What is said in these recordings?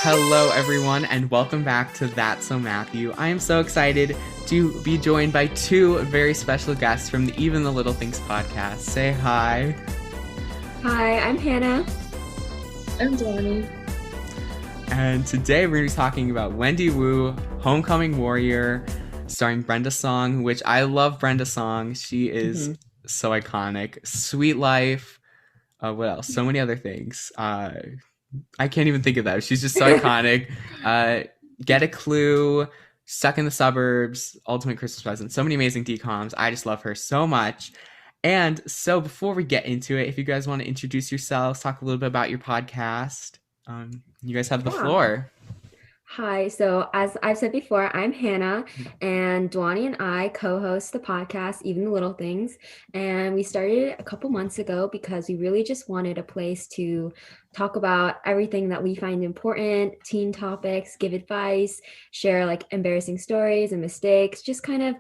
Hello, everyone, and welcome back to That's So Matthew. I am so excited to be joined by two very special guests from the Even the Little Things podcast. Say hi. Hi, I'm Hannah. I'm Dhwani. And today we're going to be talking about Wendy Wu, Homecoming Warrior, starring Brenda Song, which I love Brenda Song. She is so iconic. Sweet Life. What else? So many other things. I can't even think of that. She's just so iconic. Get a Clue, Stuck in the Suburbs, Ultimate Christmas Present. So many amazing DCOMs. I just love her so much. And so before we get into it, if you guys want to introduce yourselves, talk a little bit about your podcast, you guys have the floor. Hi, so as I've said before, I'm Hannah, and Dwhani and I co-host the podcast, Even the Little Things, and we started a couple months ago because we really just wanted a place to talk about everything that we find important, teen topics, give advice, share like embarrassing stories and mistakes, just kind of,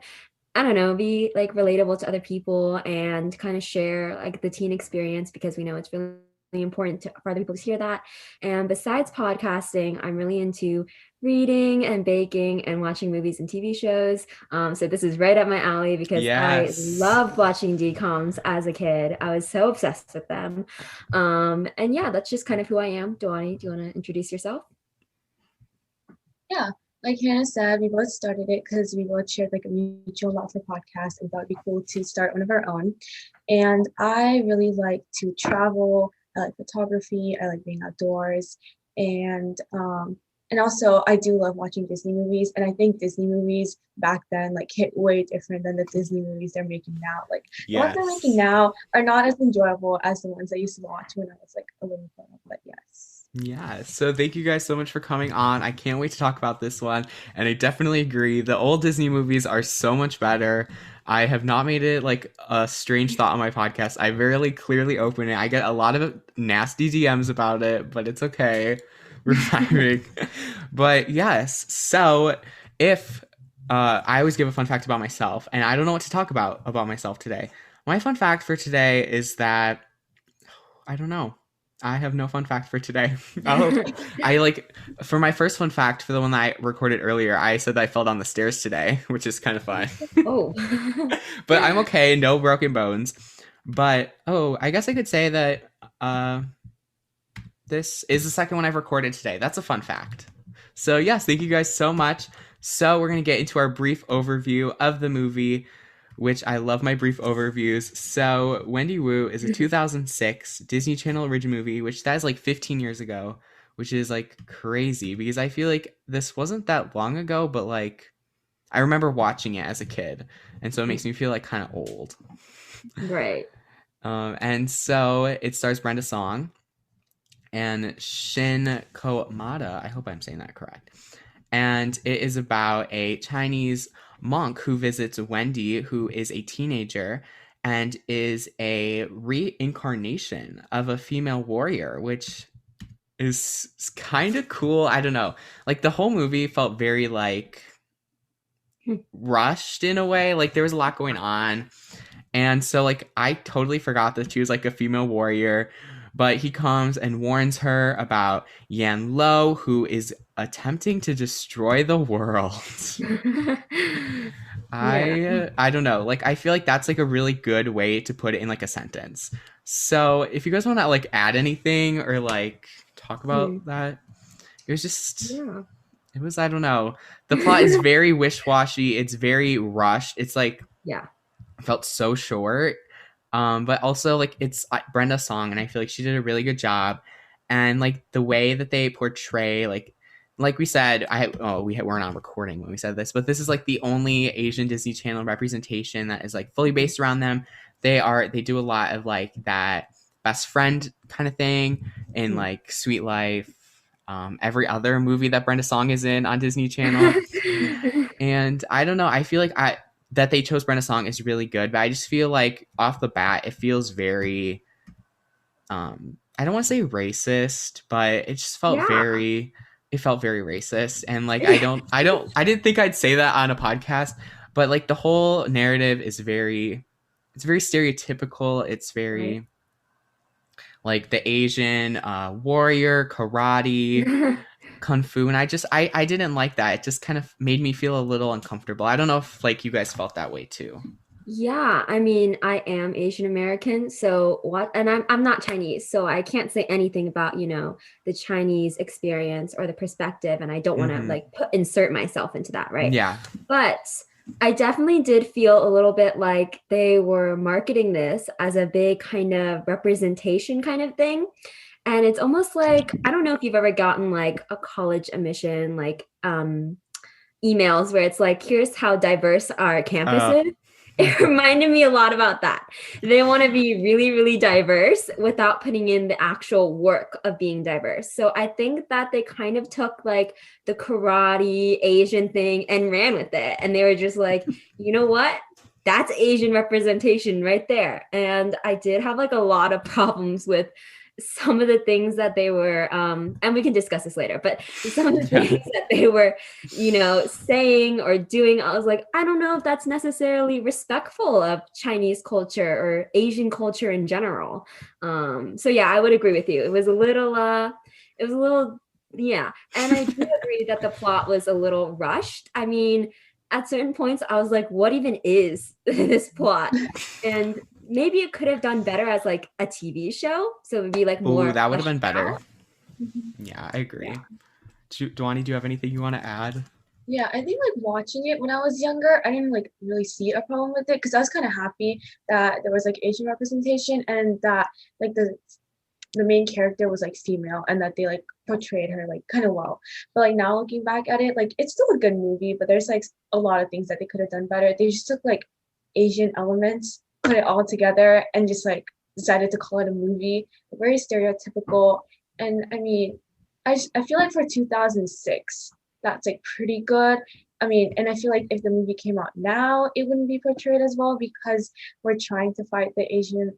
I don't know, be like relatable to other people and kind of share like the teen experience because we know it's really important for other people to hear that. And besides podcasting, I'm really into reading and baking and watching movies and TV shows. So this is right up my alley because I loved watching DCOMs as a kid. I was so obsessed with them. And yeah, that's just kind of who I am. Dwhani, do you want to introduce yourself? Yeah, like Hannah said, we both started it because we both shared like a mutual love for podcasts and thought it'd be cool to start one of our own. And I really like to travel. I like photography. I like being outdoors, and also I do love watching Disney movies. And I think Disney movies back then like hit way different than the Disney movies they're making now. Like the ones they're making now are not as enjoyable as the ones I used to watch when I was like a little girl. But yes. Yeah, so thank you guys so much for coming on. I can't wait to talk about this one, and I definitely agree. The old Disney movies are so much better. I have not made it like a strange thought on my podcast. I very clearly open it. I get a lot of nasty DMs about it, but it's okay. We're vibing. But yes, so if I always give a fun fact about myself, and I don't know what to talk about myself today. My fun fact for today is that I don't know. I have no fun fact for today. For my first fun fact, for the one that I recorded earlier, I said that I fell down the stairs today, which is kind of fun. Oh. But I'm okay, no broken bones. But, I guess I could say that this is the second one I've recorded today. That's a fun fact. So yes, thank you guys so much. So we're going to get into our brief overview of the movie, which I love my brief overviews. So Wendy Wu is a 2006 Disney Channel original movie, which that is like 15 years ago, which is like crazy because I feel like this wasn't that long ago, but like I remember watching it as a kid. And so it makes me feel like kind of old. Right. And so it stars Brenda Song and Shin Komada. I hope I'm saying that correct. And it is about a Chinese monk who visits Wendy, who is a teenager and is a reincarnation of a female warrior, which is kind of cool. I don't know. Like the whole movie felt very like rushed in a way. Like there was a lot going on. And so like I totally forgot that she was like a female warrior. But he comes and warns her about Yan Lo, who is attempting to destroy the world. I don't know. Like I feel like that's like a really good way to put it in like a sentence. So if you guys want to like add anything or like talk about that, it was just it was, I don't know. The plot is very wish-washy. It's very rushed. It's like felt so short. But also like it's Brenda Song, and I feel like she did a really good job. And like the way that they portray like we said, we weren't on recording when we said this, but this is like the only Asian Disney Channel representation that is like fully based around them. They do a lot of like that best friend kind of thing in like Sweet Life, every other movie that Brenda Song is in on Disney Channel. And I don't know, I feel like that they chose Brenda Song is really good, but I just feel like off the bat it feels very I don't want to say racist, but it just felt very racist. And like I didn't think I'd say that on a podcast, but like the whole narrative is very stereotypical. It's very like the Asian warrior, karate, kung fu, and I didn't like that. It just kind of made me feel a little uncomfortable. I don't know if like you guys felt that way too. Yeah, I mean, I am Asian American, so what, and I'm not Chinese, so I can't say anything about, the Chinese experience or the perspective, and I don't want to Mm-hmm. like insert myself into that, right? Yeah. But I definitely did feel a little bit like they were marketing this as a big kind of representation kind of thing. And it's almost like, I don't know if you've ever gotten like a college admission, like emails where it's like, here's how diverse our campus Uh, is. It reminded me a lot about that. They want to be really, really diverse without putting in the actual work of being diverse. So I think that they kind of took like the karate Asian thing and ran with it. And they were just like, you know what? That's Asian representation right there. And I did have like a lot of problems with some of the things that they were and we can discuss this later, but some of the things that they were saying or doing, I was like, I don't know if that's necessarily respectful of Chinese culture or Asian culture in general. So yeah, I would agree with you. It was a little yeah, and I do agree that the plot was a little rushed. I mean, at certain points I was like, what even is this plot? And maybe it could have done better as like a TV show, so it would be like more. Ooh, that would have been better. Out. Yeah, I agree. Yeah. Dwhani, do you have anything you want to add? Yeah, I think like watching it when I was younger, I didn't like really see a problem with it because I was kind of happy that there was like Asian representation and that like the main character was like female and that they like portrayed her like kind of well. But like now looking back at it, like it's still a good movie, but there's like a lot of things that they could have done better. They just took like Asian elements, put it all together, and just like decided to call it a movie. Very stereotypical. And I mean, I feel like for 2006, that's like pretty good. I mean, and I feel like if the movie came out now, it wouldn't be portrayed as well because we're trying to fight the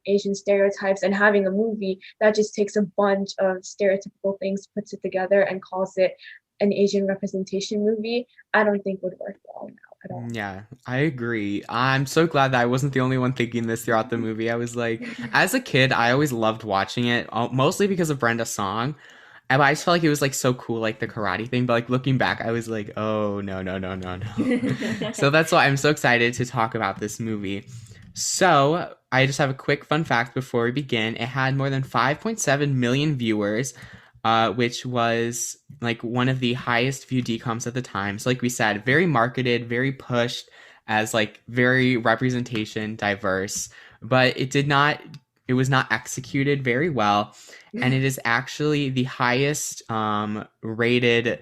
Asian stereotypes, and having a movie that just takes a bunch of stereotypical things, puts it together, and calls it an Asian representation movie, I don't think would work well now at all. Yeah, I agree. I'm so glad that I wasn't the only one thinking this throughout the movie. I was like, as a kid, I always loved watching it, mostly because of Brenda's song. And I just felt like it was like so cool, like the karate thing. But like looking back, I was like, oh no. So that's why I'm so excited to talk about this movie. So I just have a quick fun fact before we begin. It had more than 5.7 million viewers, which was like one of the highest viewed DCOMs at the time. So like we said, very marketed, very pushed as like very representation diverse, but it was not executed very well. And it is actually the highest rated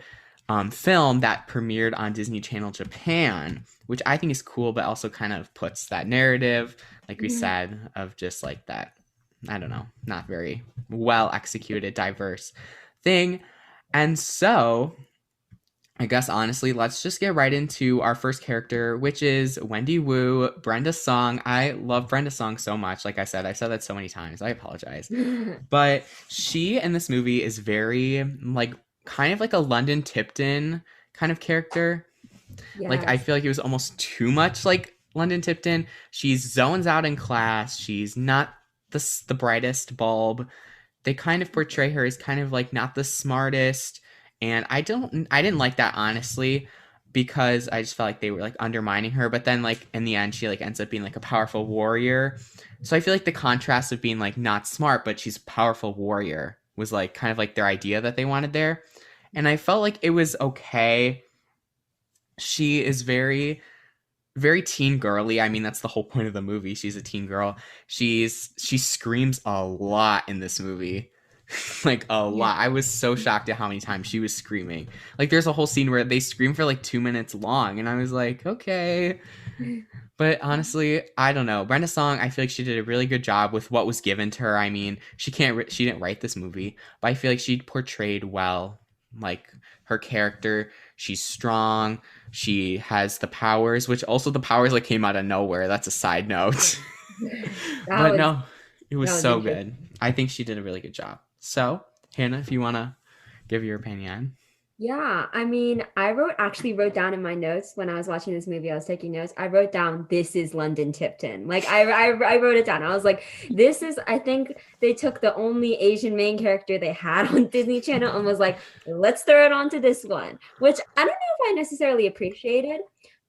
film that premiered on Disney Channel Japan, which I think is cool, but also kind of puts that narrative, like we said, of just like that, I don't know, not very well executed, diverse thing. And so I guess honestly, let's just get right into our first character, which is Wendy Wu, Brenda's song. I love Brenda's song so much. Like I said, I've said that so many times. I apologize. But she in this movie is very like kind of like a London Tipton kind of character. Yes. Like I feel like it was almost too much like London Tipton. She zones out in class. She's not the brightest bulb. They kind of portray her as kind of like not the smartest. And I didn't like that, honestly, because I just felt like they were like undermining her. But then like in the end, she like ends up being like a powerful warrior. So I feel like the contrast of being like not smart, but she's a powerful warrior was like kind of like their idea that they wanted there. And I felt like it was okay. She is very, very teen girly. I mean, that's the whole point of the movie. She's a teen girl. She screams a lot in this movie. Like a lot. I was so shocked at how many times she was screaming. Like there's a whole scene where they scream for like 2 minutes long, and I was like, okay. But honestly, I don't know. Brenda's song, I feel like she did a really good job with what was given to her. I mean, she didn't write this movie, but I feel like she portrayed well like her character. She's strong. She has the powers, which also the powers like came out of nowhere. That's a side note. But no, it was so good. I think she did a really good job. So, Hannah, if you want to give your opinion. Yeah, I mean, actually wrote down in my notes when I was watching this movie, I was taking notes. I wrote down, "This is London Tipton." Like I wrote it down. I was like, this is, I think they took the only Asian main character they had on Disney Channel and was like, let's throw it onto this one, which I don't know if I necessarily appreciated.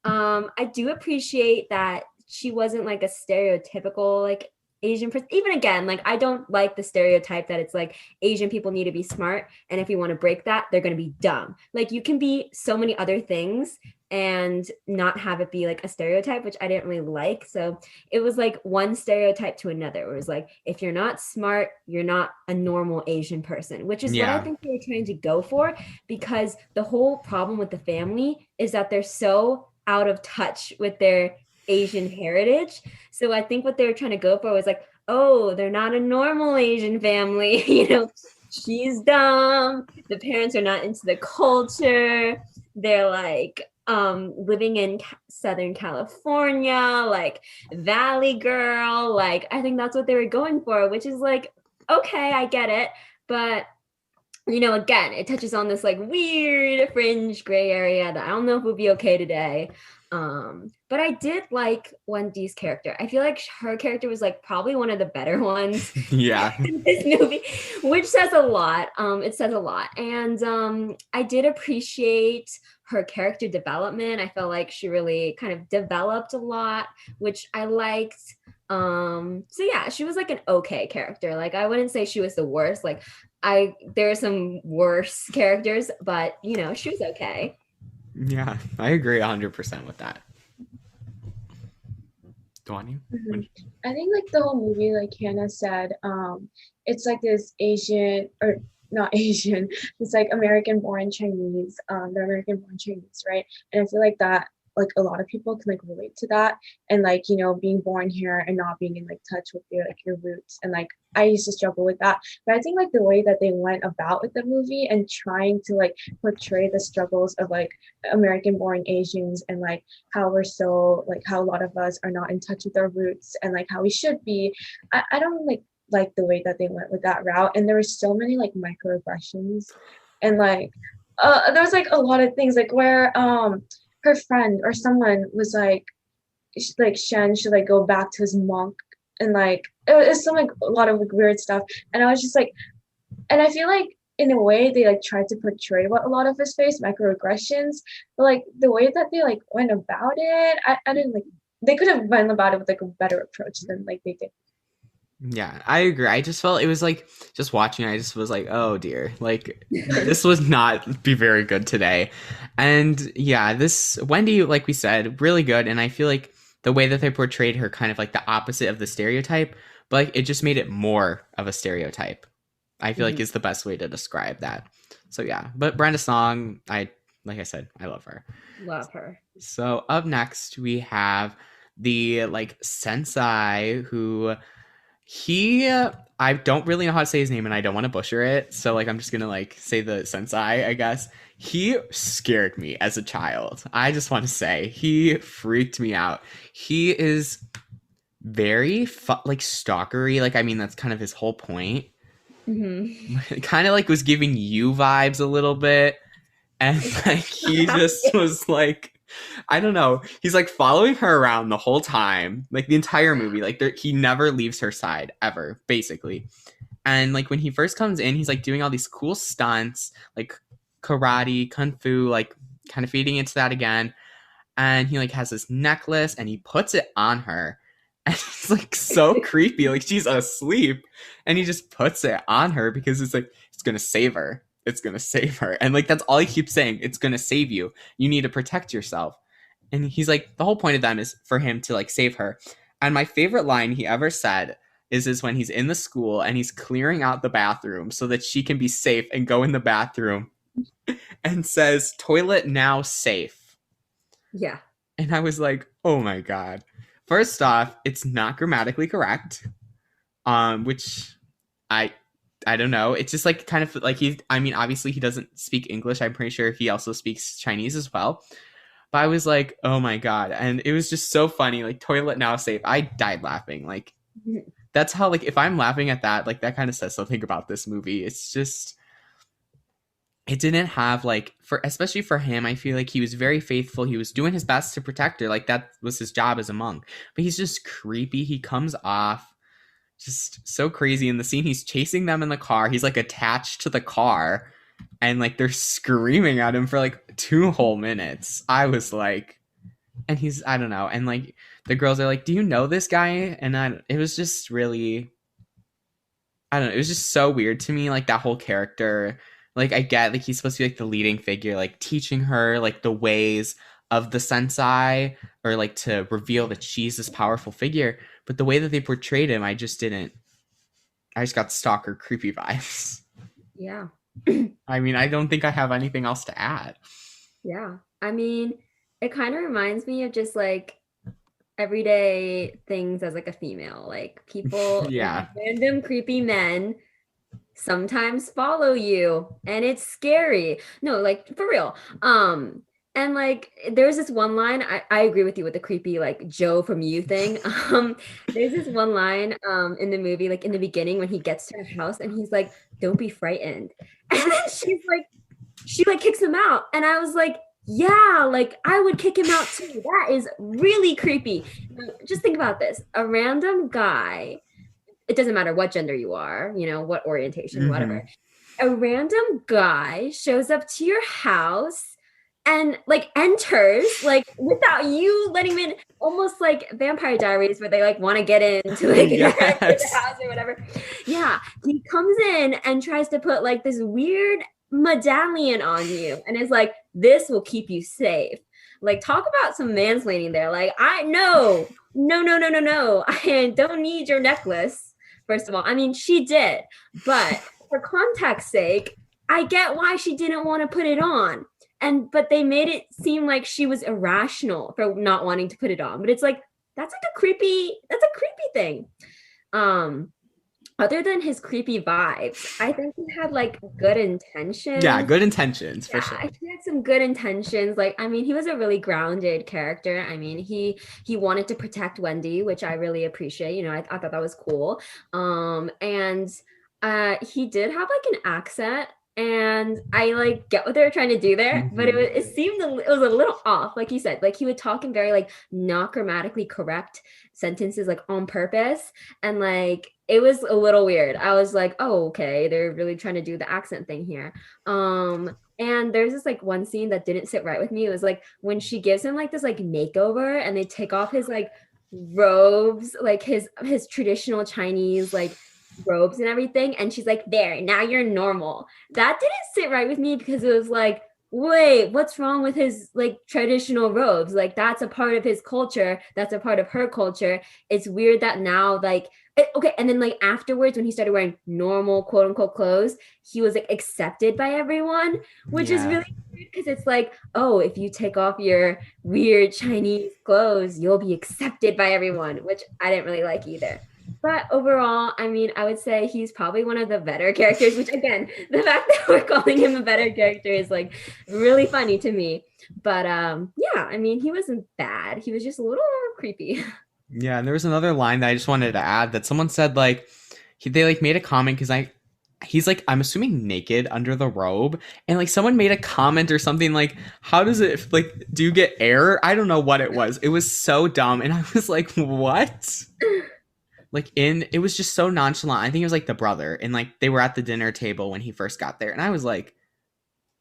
I do appreciate that she wasn't like a stereotypical like Asian person. Even again, like I don't like the stereotype that it's like Asian people need to be smart, and if you want to break that, they're going to be dumb. Like you can be so many other things and not have it be like a stereotype, which I didn't really like. So it was like one stereotype to another. It was like, if you're not smart, you're not a normal Asian person, which is what I Yeah. think they were trying to go for, because the whole problem with the family is that they're so out of touch with their Asian heritage. So I think what they were trying to go for was like, oh, they're not a normal Asian family, she's dumb, the parents are not into the culture, they're like living in Southern California, like Valley Girl. Like I think that's what they were going for, which is like, okay, I get it, but again, it touches on this like weird fringe gray area that I don't know if would be okay today. But I did like Wendy's character. I feel like her character was like probably one of the better ones Yeah. in this movie, which says a lot. It says a lot. And I did appreciate her character development. I felt like she really kind of developed a lot, which I liked. So yeah, she was like an okay character. Like I wouldn't say she was the worst. Like there are some worse characters, but she was okay. Yeah, I agree 100% with that. Dwhani? I think like the whole movie, like Hannah said, it's like this Asian or not Asian, it's like American born Chinese, they're American born Chinese, right? And I feel like that like a lot of people can like relate to that, and like being born here and not being in like touch with your roots, and like I used to struggle with that. But I think like the way that they went about with the movie and trying to like portray the struggles of like American born Asians, and like how we're so like how a lot of us are not in touch with our roots and like how we should be. I don't like the way that they went with that route, and there were so many like microaggressions, and like there was like a lot of things like where her friend or someone was like Shen should like go back to his monk, and like it was some like a lot of like weird stuff, and I was just like, and I feel like in a way they like tried to portray what a lot of us face, microaggressions, but like the way that they like went about it, I didn't like, they could have went about it with like a better approach than like they did. Yeah, I agree. I just felt it was like just watching. I just was like, oh dear, like this was not be very good today. And yeah, this Wendy, like we said, really good. And I feel like the way that they portrayed her, kind of like the opposite of the stereotype, but like it just made it more of a stereotype. I feel like is the best way to describe that. So yeah, but Brenda Song, like I said, I love her. Love her. So up next we have the like sensei who I don't really know how to say his name and I don't want to butcher it. So like I'm just gonna like say the sensei, I guess. He scared me as a child. I just want to say he freaked me out. He is very like stalkery. Like I mean that's kind of his whole point. Kind of like was giving you vibes a little bit. And like he just was like, I don't know. He's like following her around the whole time, like the entire movie. Like he never leaves her side ever, basically. And like when he first comes in, he's like doing all these cool stunts, like karate, kung fu, like kind of feeding into that again. And he like has this necklace and he puts it on her. And it's like so creepy. Like she's asleep and he just puts it on her because it's like, it's going to save her. It's going to save her. And like, that's all he keeps saying. It's going to save you. You need to protect yourself. And he's like, the whole point of them is for him to like save her. And my favorite line he ever said is when he's in the school and he's clearing out the bathroom so that she can be safe and go in the bathroom and says, "Toilet now safe." Yeah. And I was like, oh my God. First off, it's not grammatically correct. Which I don't know. It's just like kind of like I mean, obviously he doesn't speak English. I'm pretty sure he also speaks Chinese as well. But I was like, oh my God. And it was just so funny. Like, toilet now safe. I died laughing. Like, that's how, like, if I'm laughing at that, like, that kind of says something about this movie. It's just, it didn't have like, for especially for him, I feel like he was very faithful. He was doing his best to protect her, like that was his job as a monk. But he's just creepy. He comes off just so crazy in the scene. He's chasing them in the car. He's like attached to the car, and like they're screaming at him for like 2 whole minutes. I was like, and he's, I don't know, and like the girls are like, do you know this guy? And it was just really, I don't know, it was just so weird to me, like that whole character. Like I get like he's supposed to be like the leading figure, like teaching her like the ways of the sensai, or like to reveal that she's this powerful figure. But the way that they portrayed him, I just got stalker creepy vibes. Yeah. I mean, I don't think I have anything else to add. Yeah. I mean, it kind of reminds me of just like everyday things as like a female. Like people, Yeah. random creepy men sometimes follow you, and it's scary. No, like for real. And like there's this one line, I agree with you with the creepy like Joe from You thing. There's this one line in the movie, like in the beginning when he gets to her house and he's like, don't be frightened. And then she like kicks him out. And I was like, yeah, like I would kick him out too. That is really creepy. Just think about this. A random guy, it doesn't matter what gender you are, you know, what orientation, whatever. A random guy shows up to your house and like enters like without you letting him in, almost like Vampire Diaries where they like want to get into like the house or whatever. Yeah, he comes in and tries to put like this weird medallion on you and is like, this will keep you safe. Like, talk about some mansplaining there. Like, no, I don't need your necklace. First of all, I mean, she did, but for context's sake, I get why she didn't want to put it on. But they made it seem like she was irrational for not wanting to put it on. But it's like, that's a creepy thing. Other than his creepy vibes, I think he had like good intentions. Yeah, good intentions for sure. He had some good intentions. Like, I mean, he was a really grounded character. I mean, he wanted to protect Wendy, which I really appreciate. You know, I thought that was cool. And he did have like an accent. And I like get what they were trying to do there, but it was a little off, like you said. Like he would talk in very like not grammatically correct sentences, like on purpose, and like it was a little weird. I was like, oh, okay, they're really trying to do the accent thing here. And there's this like one scene that didn't sit right with me. It was like when she gives him like this like makeover, and they take off his like robes, like his traditional Chinese like robes and everything, and she's like, there, now you're normal. That didn't sit right with me because it was like, wait, what's wrong with his like traditional robes? Like that's a part of his culture, that's a part of her culture. It's weird that now like okay, and then like afterwards when he started wearing normal quote unquote clothes, he was like accepted by everyone, which is really weird because it's like, oh, if you take off your weird Chinese clothes, you'll be accepted by everyone, which I didn't really like either. But overall, I mean, I would say he's probably one of the better characters, which again, the fact that we're calling him a better character is like really funny to me. But yeah, I mean, he wasn't bad. He was just a little creepy. Yeah, and there was another line that I just wanted to add that someone said like they like made a comment because he's like, I'm assuming naked under the robe, and like someone made a comment or something like, how does it like, do you get air? I don't know what it was. It was so dumb, and I was like, what? Like it was just so nonchalant. I think it was like the brother, and like they were at the dinner table when he first got there, and I was like,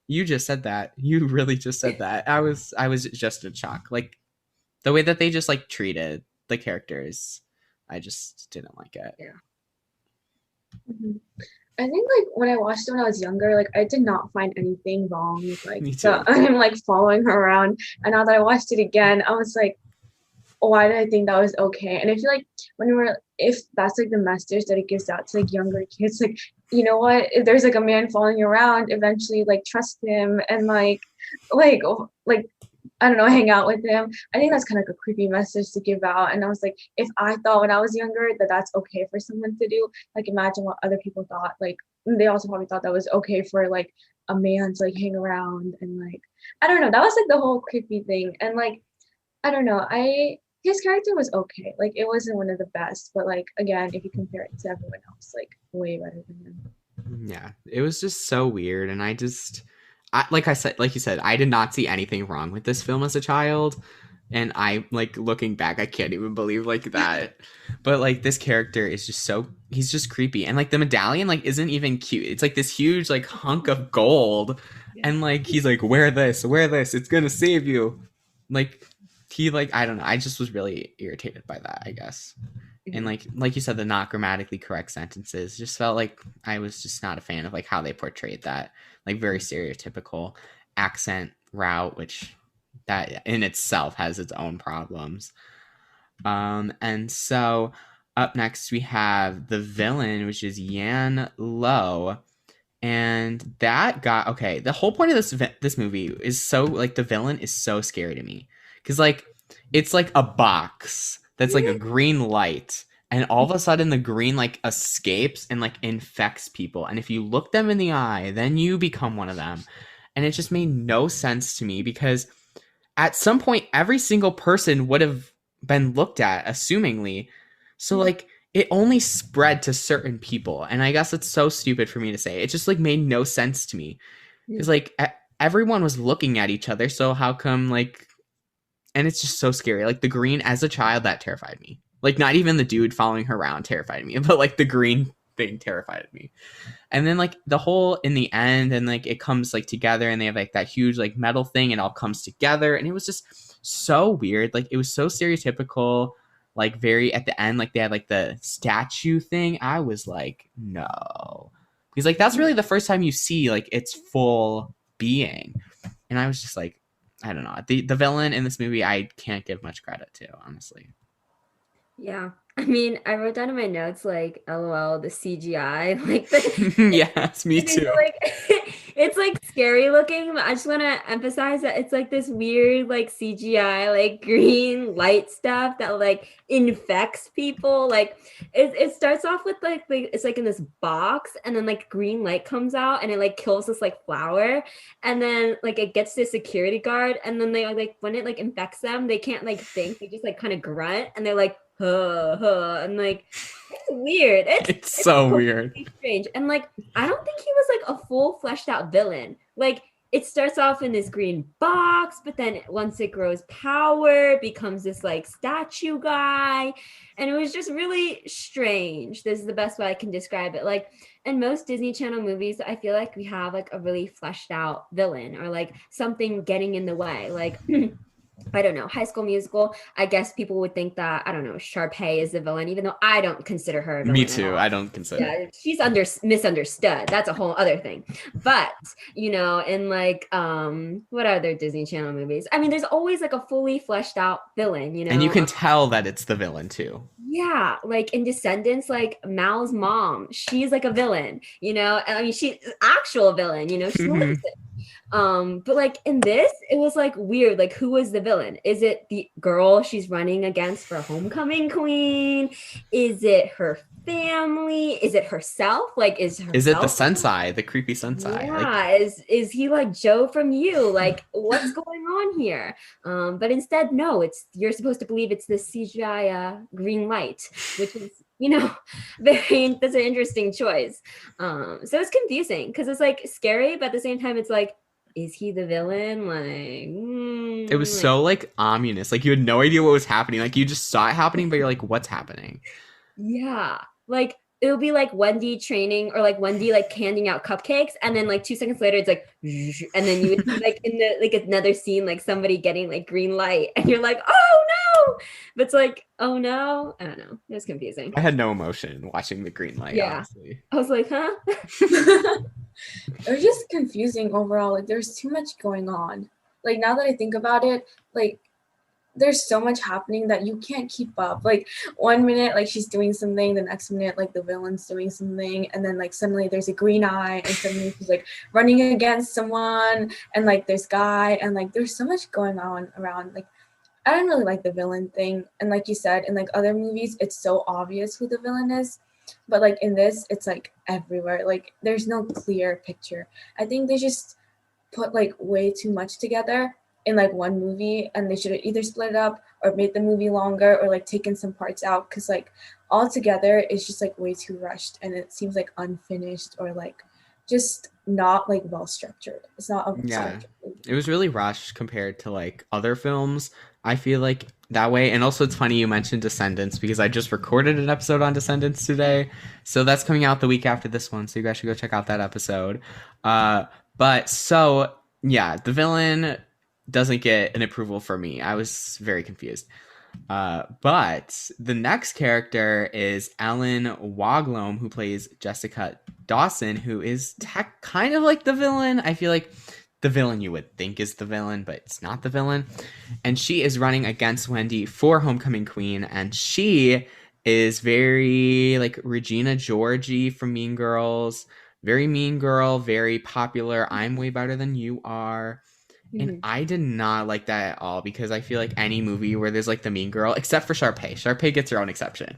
you just said that. You really just said that. I was just in shock. Like the way that they just like treated the characters, I just didn't like it. Yeah. I think like when I watched it when I was younger, like I did not find anything wrong with like I'm like following her around. And now that I watched it again, I was like, why did I think that was okay? And I feel like if that's like the message that it gives out to like younger kids, like, you know what, if there's like a man following you around, eventually like trust him and like I don't know, hang out with him. I think that's kind of like a creepy message to give out. And I was like, if I thought when I was younger that that's okay for someone to do, like imagine what other people thought. Like they also probably thought that was okay for like a man to like hang around and like, I don't know, that was like the whole creepy thing. And like, I don't know, his character was okay. Like it wasn't one of the best, but like again, if you compare it to everyone else, like way better than him. Yeah, it was just so weird, and like you said, I did not see anything wrong with this film as a child, and I like looking back, I can't even believe like that. But like this character is just he's just creepy, and like the medallion like isn't even cute. It's like this huge like hunk of gold, and like he's like wear this, it's gonna save you. Like he like I don't know, I just was really irritated by that, I guess. And like you said, the not grammatically correct sentences just felt like I was just not a fan of like how they portrayed that like very stereotypical accent route, which that in itself has its own problems. And so up next we have the villain, which is Yan Lo. And that got okay. The whole point of this movie is so like the villain is so scary to me because like it's like a box that's like a green light, and all of a sudden the green like escapes and like infects people, and if you look them in the eye, then you become one of them. And it just made no sense to me because at some point every single person would have been looked at assumingly, so like it only spread to certain people, and I guess it's so stupid for me to say. It just like made no sense to me because like everyone was looking at each other, so how come like, and it's just so scary. Like the green, as a child, that terrified me. Like not even the dude following her around terrified me, but like the green thing terrified me. And then like the whole in the end, and like it comes like together, and they have like that huge like metal thing, and it all comes together, and it was just so weird. Like it was so stereotypical. Like very at the end, like they had like the statue thing. I was like, no, because like that's really the first time you see like its full being, and I was just like, I don't know. The villain in this movie, I can't give much credit to, honestly. Yeah. I mean, I wrote down in my notes like LOL the CGI like yes, me too. Like it's like scary looking, but I just want to emphasize that it's like this weird like CGI like green light stuff that like infects people. Like it starts off with like it's like in this box, and then like green light comes out and it like kills this like flower, and then like it gets this security guard, and then they like when it like infects them, they can't like think, they just like kind of grunt, and they're like and like it's weird. It's so weird, strange. And like I don't think he was like a full fleshed out villain. Like it starts off in this green box, but then once it grows power, it becomes this like statue guy, and it was just really strange. This is the best way I can describe it. Like in most Disney Channel movies, I feel like we have like a really fleshed out villain, or like something getting in the way. Like I don't know, High School Musical, I guess people would think that, I don't know, Sharpay is the villain, even though I don't consider her a villain. Me too. I don't consider. Yeah, she's misunderstood. That's a whole other thing. But, you know, in like, what other Disney Channel movies? I mean, there's always like a fully fleshed out villain, you know? And you can tell that it's the villain too. Yeah, like in Descendants, like Mal's mom, she's like a villain, you know? I mean, she's actual villain, you know? She's but like in this, it was like weird. Like, who was the villain? Is it the girl she's running against for homecoming queen? Is it her family? Is it herself? Like, is it the sensei, the creepy sensei? Yeah, like, is he like Joe from You? Like, what's going on here? But instead, no. You're supposed to believe it's this CGI green light, which is, you know, that's an interesting choice. So it's confusing because it's like scary, but at the same time, it's like, is he the villain? Like, it was so like ominous. Like you had no idea what was happening. Like you just saw it happening, but you're like, what's happening? Yeah, like it'll be like Wendy training, or like Wendy like handing out cupcakes, and then like 2 seconds later it's like, and then you would see like in the like another scene like somebody getting like green light, and you're like, oh no, but it's like, oh no, I don't know, it was confusing. I had no emotion watching the green light. Yeah, honestly. I was like, huh. It was just confusing overall. Like there's too much going on. Like now that I think about it, like there's so much happening that you can't keep up. Like 1 minute, like she's doing something, the next minute, like the villain's doing something, and then like suddenly there's a green eye, and suddenly she's like running against someone, and like there's guy, and like there's so much going on around. Like I don't really like the villain thing, and like you said, in like other movies, it's so obvious who the villain is, but like in this, it's like everywhere. Like there's no clear picture. I think they just put like way too much together. in like one movie, and they should have either split it up or made the movie longer or like taken some parts out, because like all together it's just like way too rushed and it seems like unfinished or like just not like well structured. It's not a structured movie. It was really rushed compared to like other films. I feel like that way. And also it's funny you mentioned Descendants, because I just recorded an episode on Descendants today. So that's coming out the week after this one. So you guys should go check out that episode. But so yeah, the villain doesn't get an approval for me. I was very confused. But the next character is Ellen Woglome, who plays Jessica Dawson, who is kind of like the villain. I feel like the villain you would think is the villain, but it's not the villain. And she is running against Wendy for Homecoming Queen, and she is very like Regina Georgie from Mean Girls. Very mean girl, very popular. I'm way better than you are. And I did not like that at all, because I feel like any movie where there's like the mean girl, except for Sharpay. Sharpay gets her own exception.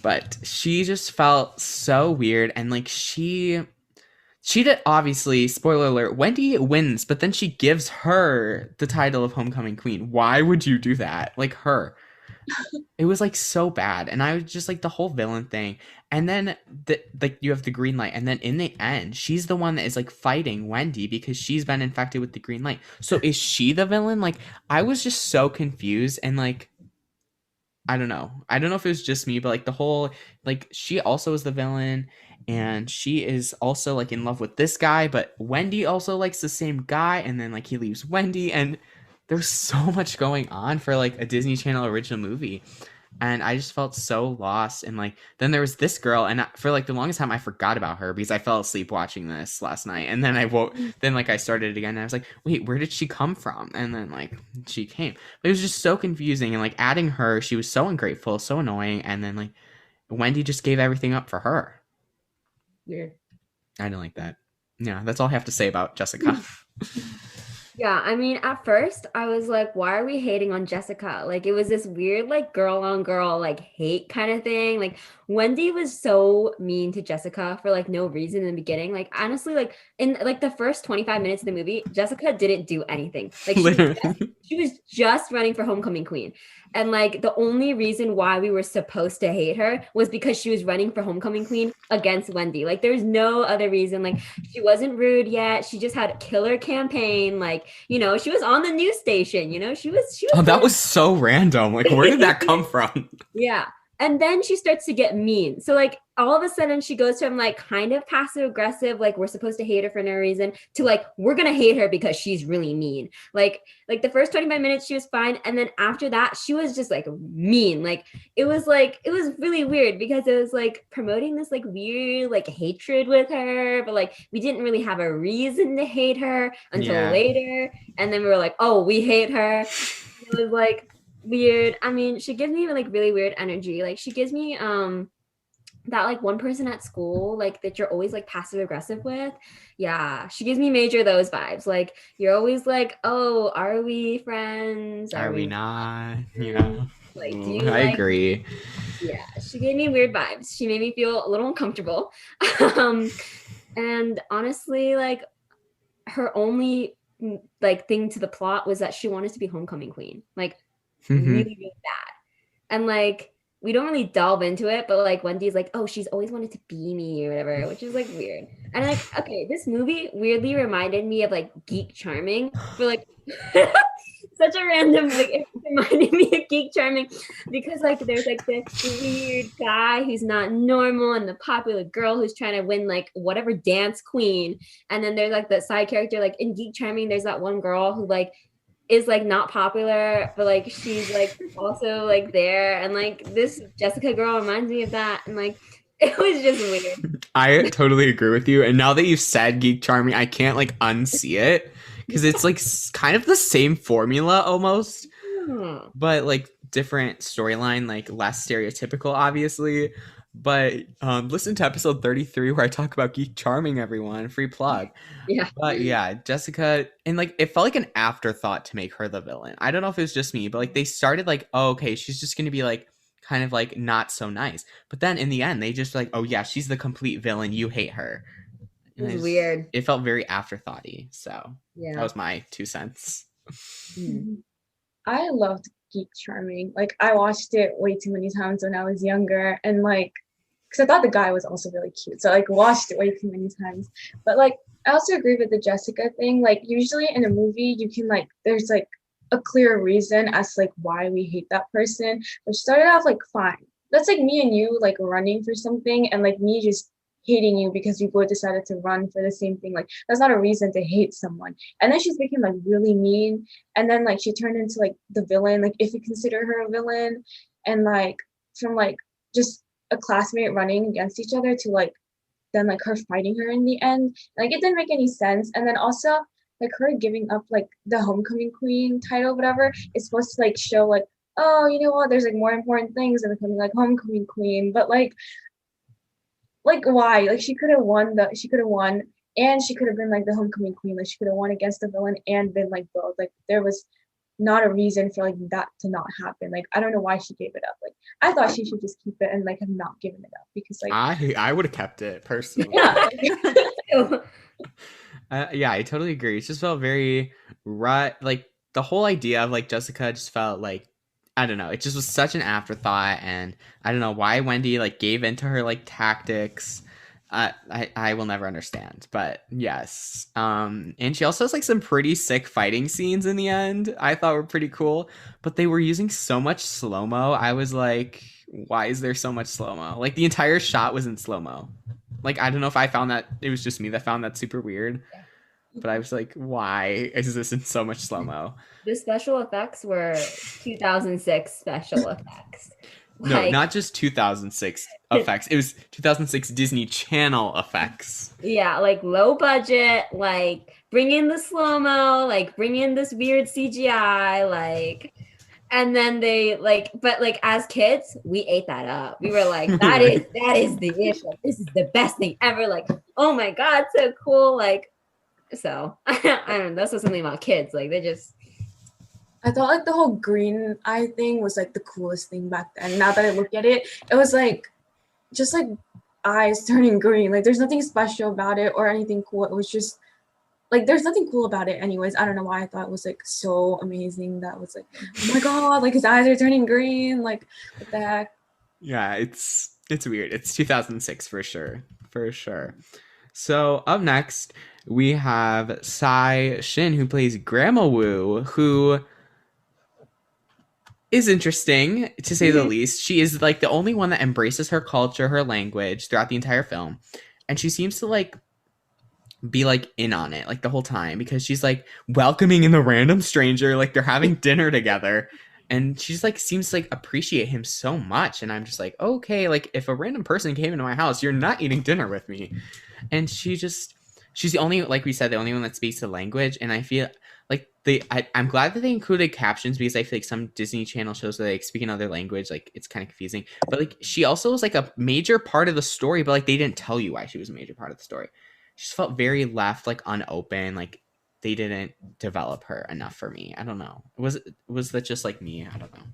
But she just felt so weird. And like she did, obviously, spoiler alert, Wendy wins, but then she gives her the title of Homecoming Queen. Why would you do that? Like her. It was like so bad. And I was just like the whole villain thing. And then like you have the green light, and then in the end she's the one that is like fighting Wendy because she's been infected with the green light. So is she the villain? Like I was just so confused. And like I don't know if it was just me, but like the whole, like she also is the villain, and she is also like in love with this guy, but Wendy also likes the same guy, and then like he leaves Wendy, and there's so much going on for like a Disney Channel original movie. And I just felt so lost. And like then there was this girl, and for like the longest time I forgot about her because I fell asleep watching this last night. And then I woke, then like I started it again, and I was like, wait, where did she come from? And then like she came. But it was just so confusing, and like adding her, she was so ungrateful, so annoying. And then like Wendy just gave everything up for her. Yeah. I didn't like that. Yeah, that's all I have to say about Jessica. Yeah, I mean, at first I was like, why are we hating on Jessica? Like, it was this weird, like, girl on girl, like, hate kind of thing. Like, Wendy was so mean to Jessica for like no reason in the beginning. Like, honestly, like, in like the first 25 minutes of the movie, Jessica didn't do anything. Like, she was just running for Homecoming Queen. And like the only reason why we were supposed to hate her was because she was running for Homecoming Queen against Wendy. Like there's no other reason. Like she wasn't rude yet. She just had a killer campaign. Like, you know, she was on the news station, you know, she was Oh, that was so random. Like, where did that come from? Yeah. And then she starts to get mean. So like all of a sudden she goes from like kind of passive aggressive, like we're supposed to hate her for no reason, to like we're gonna hate her because she's really mean. Like the first 25 minutes she was fine, and then after that she was just like mean. Like it was really weird because it was like promoting this like weird like hatred with her, but like we didn't really have a reason to hate her until later. And then we were like, oh, we hate her. It was like weird. I mean, she gives me like really weird energy. Like she gives me that like one person at school like that you're always like passive aggressive with. Yeah, she gives me major those vibes. Like you're always like, oh, are we friends? Are we not? Yeah. Like, do you I agree. Yeah, she gave me weird vibes. She made me feel a little uncomfortable. And honestly, like her only like thing to the plot was that she wanted to be Homecoming Queen. Like really, really bad. And like we don't really delve into it, but like Wendy's like, oh, she's always wanted to be me or whatever, which is like weird. And like, okay, this movie weirdly reminded me of like Geek Charming, but like such a random, like it reminded me of Geek Charming because like there's like this weird guy who's not normal and the popular girl who's trying to win like whatever dance queen. And then there's like the side character, like in Geek Charming, there's that one girl who like is like not popular, but like she's like also like there, and like this Jessica girl reminds me of that, and like it was just weird. I totally agree with you, and now that you've said Geek Charming, I can't like unsee it because it's like kind of the same formula almost, but like different storyline, like less stereotypical, obviously. But listen to episode 33 where I talk about Geek Charming, everyone. Free plug. Yeah. But yeah, Jessica, and like it felt like an afterthought to make her the villain. I don't know if it was just me, but like they started like, oh, okay, she's just going to be like kind of like not so nice. But then in the end, they just like, oh yeah, she's the complete villain. You hate her. It was weird. It felt very afterthoughty. So yeah, that was my 2 cents. I loved Geek Charming. Like I watched it way too many times when I was younger, and like because I thought the guy was also really cute, so like watched it way too many times. But like I also agree with the Jessica thing. Like usually in a movie, you can like there's like a clear reason as to, like why we hate that person, which started off like fine. That's like me and you like running for something, and like me just hating you because you both decided to run for the same thing. Like that's not a reason to hate someone. And then she's became like really mean, and then like she turned into like the villain, like if you consider her a villain, and like from like just a classmate running against each other to like then like her fighting her in the end. Like it didn't make any sense. And then also like her giving up like the homecoming queen title, whatever, is supposed to like show like, oh, you know what, there's like more important things than becoming like homecoming queen. But like why? Like she could have won and she could have been like the homecoming queen. Like she could have won against the villain and been like both. Like there was not a reason for like that to not happen. Like I don't know why she gave it up. Like I thought she should just keep it and like have not given it up because like I would have kept it personally. yeah. Yeah, I totally agree. It just felt very right. Like the whole idea of like Jessica just felt like I don't know. It just was such an afterthought, and I don't know why Wendy like gave into her like tactics. I will never understand, but yes. And she also has like some pretty sick fighting scenes in the end. I thought were pretty cool, but they were using so much slow mo. I was like, why is there so much slow mo? Like the entire shot was in slow mo. Like I don't know if I found that it was just me that found that super weird, but I was like, why is this in so much slow mo? The special effects were 2006 special effects. No, like, not just 2006 effects. It was 2006 Disney Channel effects. Yeah, like low budget, like bring in the slow-mo, like bring in this weird CGI, like, and then they like, but like as kids, we ate that up. We were like, that is the issue. This is the best thing ever. Like, oh my God, so cool. Like, so I don't know. That's something about kids. Like they just. I thought like the whole green eye thing was like the coolest thing back then. Now that I look at it, it was like just like eyes turning green. Like there's nothing special about it or anything cool. It was just like there's nothing cool about it anyways. I don't know why I thought it was like so amazing. That was like, oh my God, like his eyes are turning green. Like what the heck? Yeah, it's weird. It's 2006 for sure. For sure. So up next we have Sai Shin, who plays Grandma Wu, who is interesting to say the least. She is like the only one that embraces her culture, her language throughout the entire film, and she seems to like be like in on it like the whole time because she's like welcoming in the random stranger, like they're having dinner together, and she's like seems to like appreciate him so much, and I'm just like, okay, like if a random person came into my house, you're not eating dinner with me. And she's the only, like we said, the only one that speaks the language, and I feel like I'm glad that they included captions because I feel like some Disney Channel shows where they like, speak another language, like it's kind of confusing. But like she also was like a major part of the story, but like they didn't tell you why she was a major part of the story. She just felt very left, like unopen, like they didn't develop her enough for me. I don't know. Was that just like me? I don't know.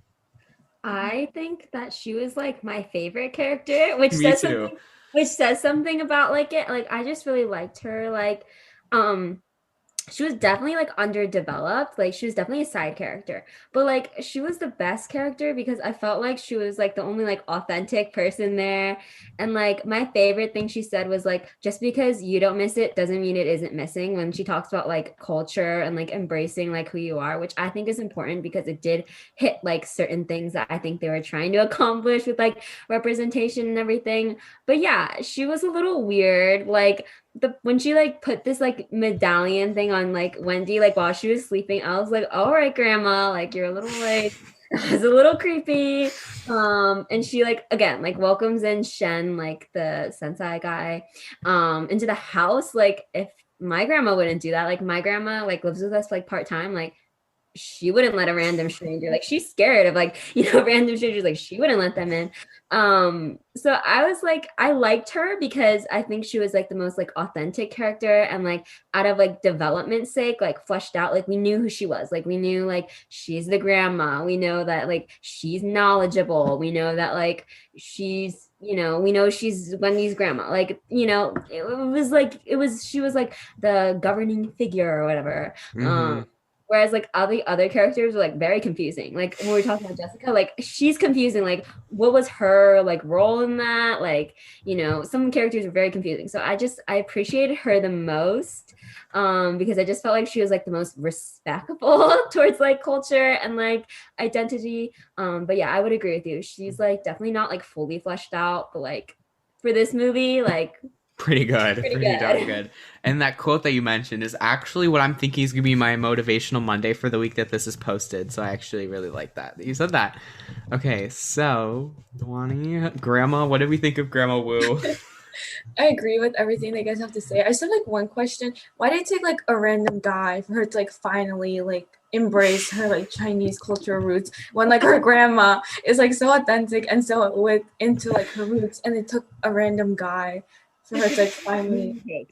I think that she was like my favorite character, which says something about like it. Like I just really liked her. Like, she was definitely like underdeveloped. Like she was definitely a side character, but like she was the best character because I felt like she was like the only like authentic person there. And like my favorite thing she said was like, just because you don't miss it doesn't mean it isn't missing, when she talks about like culture and like embracing like who you are, which I think is important because it did hit like certain things that I think they were trying to accomplish with like representation and everything. But yeah, she was a little weird. Like when she like put this like medallion thing on like Wendy like while she was sleeping, I was like, all right, grandma, like you're a little like it was a little creepy. And she like again like welcomes in Shen, like the sensei guy, into the house. Like if my grandma wouldn't do that. Like my grandma like lives with us like part-time, like she wouldn't let a random stranger, like she's scared of like, you know, random strangers, like she wouldn't let them in. So I was like, I liked her because I think she was like the most like authentic character, and like out of like development sake, like fleshed out, like we knew who she was, like we knew like she's the grandma, we know that like she's knowledgeable, we know that like she's, you know, we know she's Wendy's grandma, like, you know, she was like the governing figure or whatever. Whereas like all the other characters were like very confusing. Like when we were talking about Jessica, like she's confusing. Like what was her like role in that? Like, you know, some characters are very confusing. So I appreciated her the most because I just felt like she was like the most respectful towards like culture and like identity. But yeah, I would agree with you. She's like definitely not like fully fleshed out, but like for this movie, like pretty darn good. And that quote that you mentioned is actually what I'm thinking is gonna be my motivational Monday for the week that this is posted. So I actually really like that you said that. Okay, so Dhwani, Grandma, what did we think of Grandma Wu? I agree with everything you guys have to say. I just have like one question. Why did it take like a random guy for her to like finally like embrace her like Chinese cultural roots when like her grandma is like so authentic and so into like her roots, and it took a random guy for her to like, finally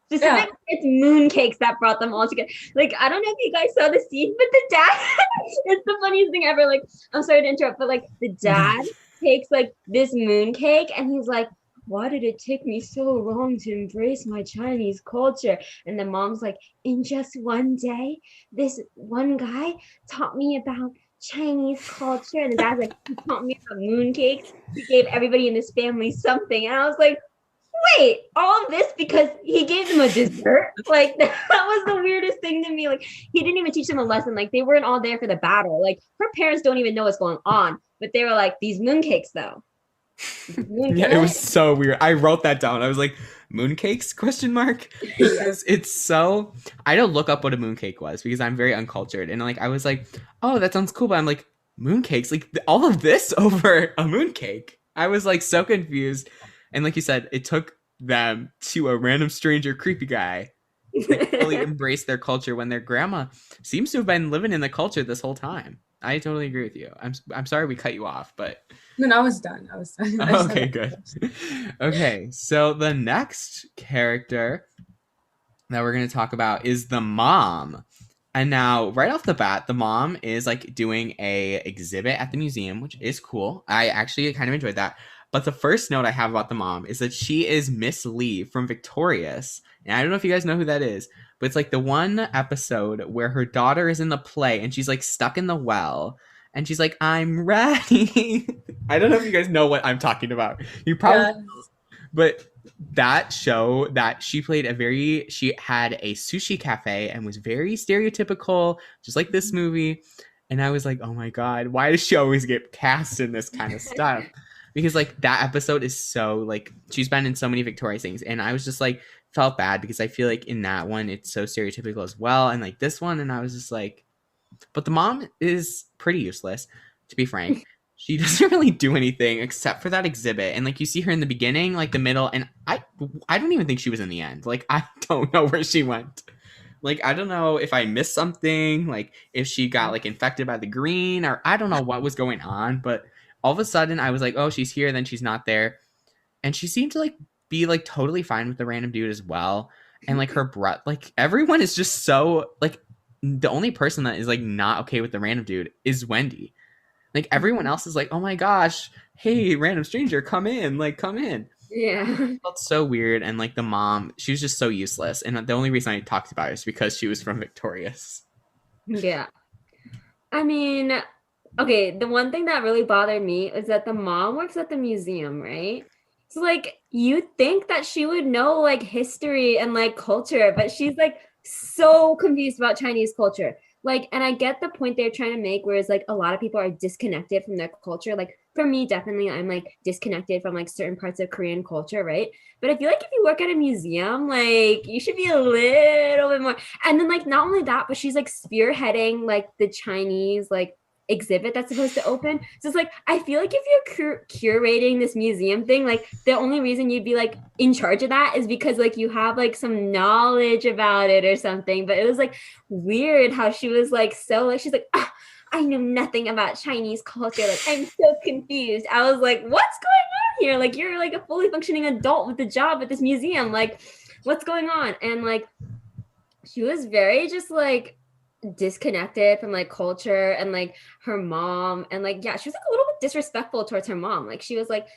Specifically, it's mooncakes that brought them all together. Like, I don't know if you guys saw the scene, but the dad, it's the funniest thing ever. Like, I'm sorry to interrupt, but like the dad takes like this mooncake and he's like, why did it take me so long to embrace my Chinese culture? And the mom's like, in just one day, this one guy taught me about Chinese culture. And the dad's like, he taught me about mooncakes. He gave everybody in this family something. And I was like, wait, all of this because he gave them a dessert? Like, that was the weirdest thing to me. Like, he didn't even teach them a lesson. Like, they weren't all there for the battle. Like, her parents don't even know what's going on. But they were like, these mooncakes, though. Yeah, it was so weird. I wrote that down. I was like, mooncakes? Question mark. Because it's so. I had to look up what a mooncake was because I'm very uncultured, and like I was like, oh, that sounds cool, but I'm like, mooncakes, like all of this over a mooncake. I was like so confused, and like you said, it took them to a random stranger, creepy guy, like fully embrace their culture when their grandma seems to have been living in the culture this whole time. I totally agree with you. I'm sorry we cut you off, but no, I was done. Okay, good. Okay, so the next character that we're going to talk about is the mom. And now, right off the bat, the mom is like doing a exhibit at the museum, which is cool. I actually kind of enjoyed that. But the first note I have about the mom is that she is Miss Lee from Victorious. And I don't know if you guys know who that is, but it's like the one episode where her daughter is in the play and she's like stuck in the well. And she's like, I'm ready. I don't know if you guys know what I'm talking about. You probably don't. But that show that she had a sushi cafe and was very stereotypical, just like this movie. And I was like, oh my God, why does she always get cast in this kind of stuff? Because like that episode is so like, she's been in so many Victorious things. And I was just like, felt bad because I feel like in that one, it's so stereotypical as well. And like this one, and I was just like, but the mom is pretty useless, to be frank. She doesn't really do anything except for that exhibit. And like you see her in the beginning, like the middle, and I don't even think she was in the end. Like I don't know where she went. Like I don't know if I missed something, like if she got like infected by the green, or I don't know what was going on, but all of a sudden I was like, oh, she's here, then she's not there. And she seemed to like be like totally fine with the random dude as well. And like her breath, like everyone is just so like, the only person that is like not okay with the random dude is Wendy. Like everyone else is like, oh my gosh, hey, random stranger, come in, like come in. Yeah. It felt so weird. And like the mom, she was just so useless. And the only reason I talked about it is because she was from Victorious. Yeah. I mean, okay, the one thing that really bothered me is that the mom works at the museum, right? So like you think that she would know like history and like culture, but she's like so confused about Chinese culture. Like, and I get the point they're trying to make, whereas like a lot of people are disconnected from their culture. Like for me, definitely, I'm like disconnected from like certain parts of Korean culture, right? But I feel like if you work at a museum, like you should be a little bit more. And then like not only that, but she's like spearheading like the Chinese like exhibit that's supposed to open. So it's like I feel like if you're curating this museum thing, like the only reason you'd be like in charge of that is because like you have like some knowledge about it or something. But it was like weird how she was like so like she's like I know nothing about Chinese culture, like I'm so confused. I was like, what's going on here? Like you're like a fully functioning adult with a job at this museum, like what's going on? And like she was very just like disconnected from like culture and like her mom, and like yeah, she was like a little bit disrespectful towards her mom. Like she was like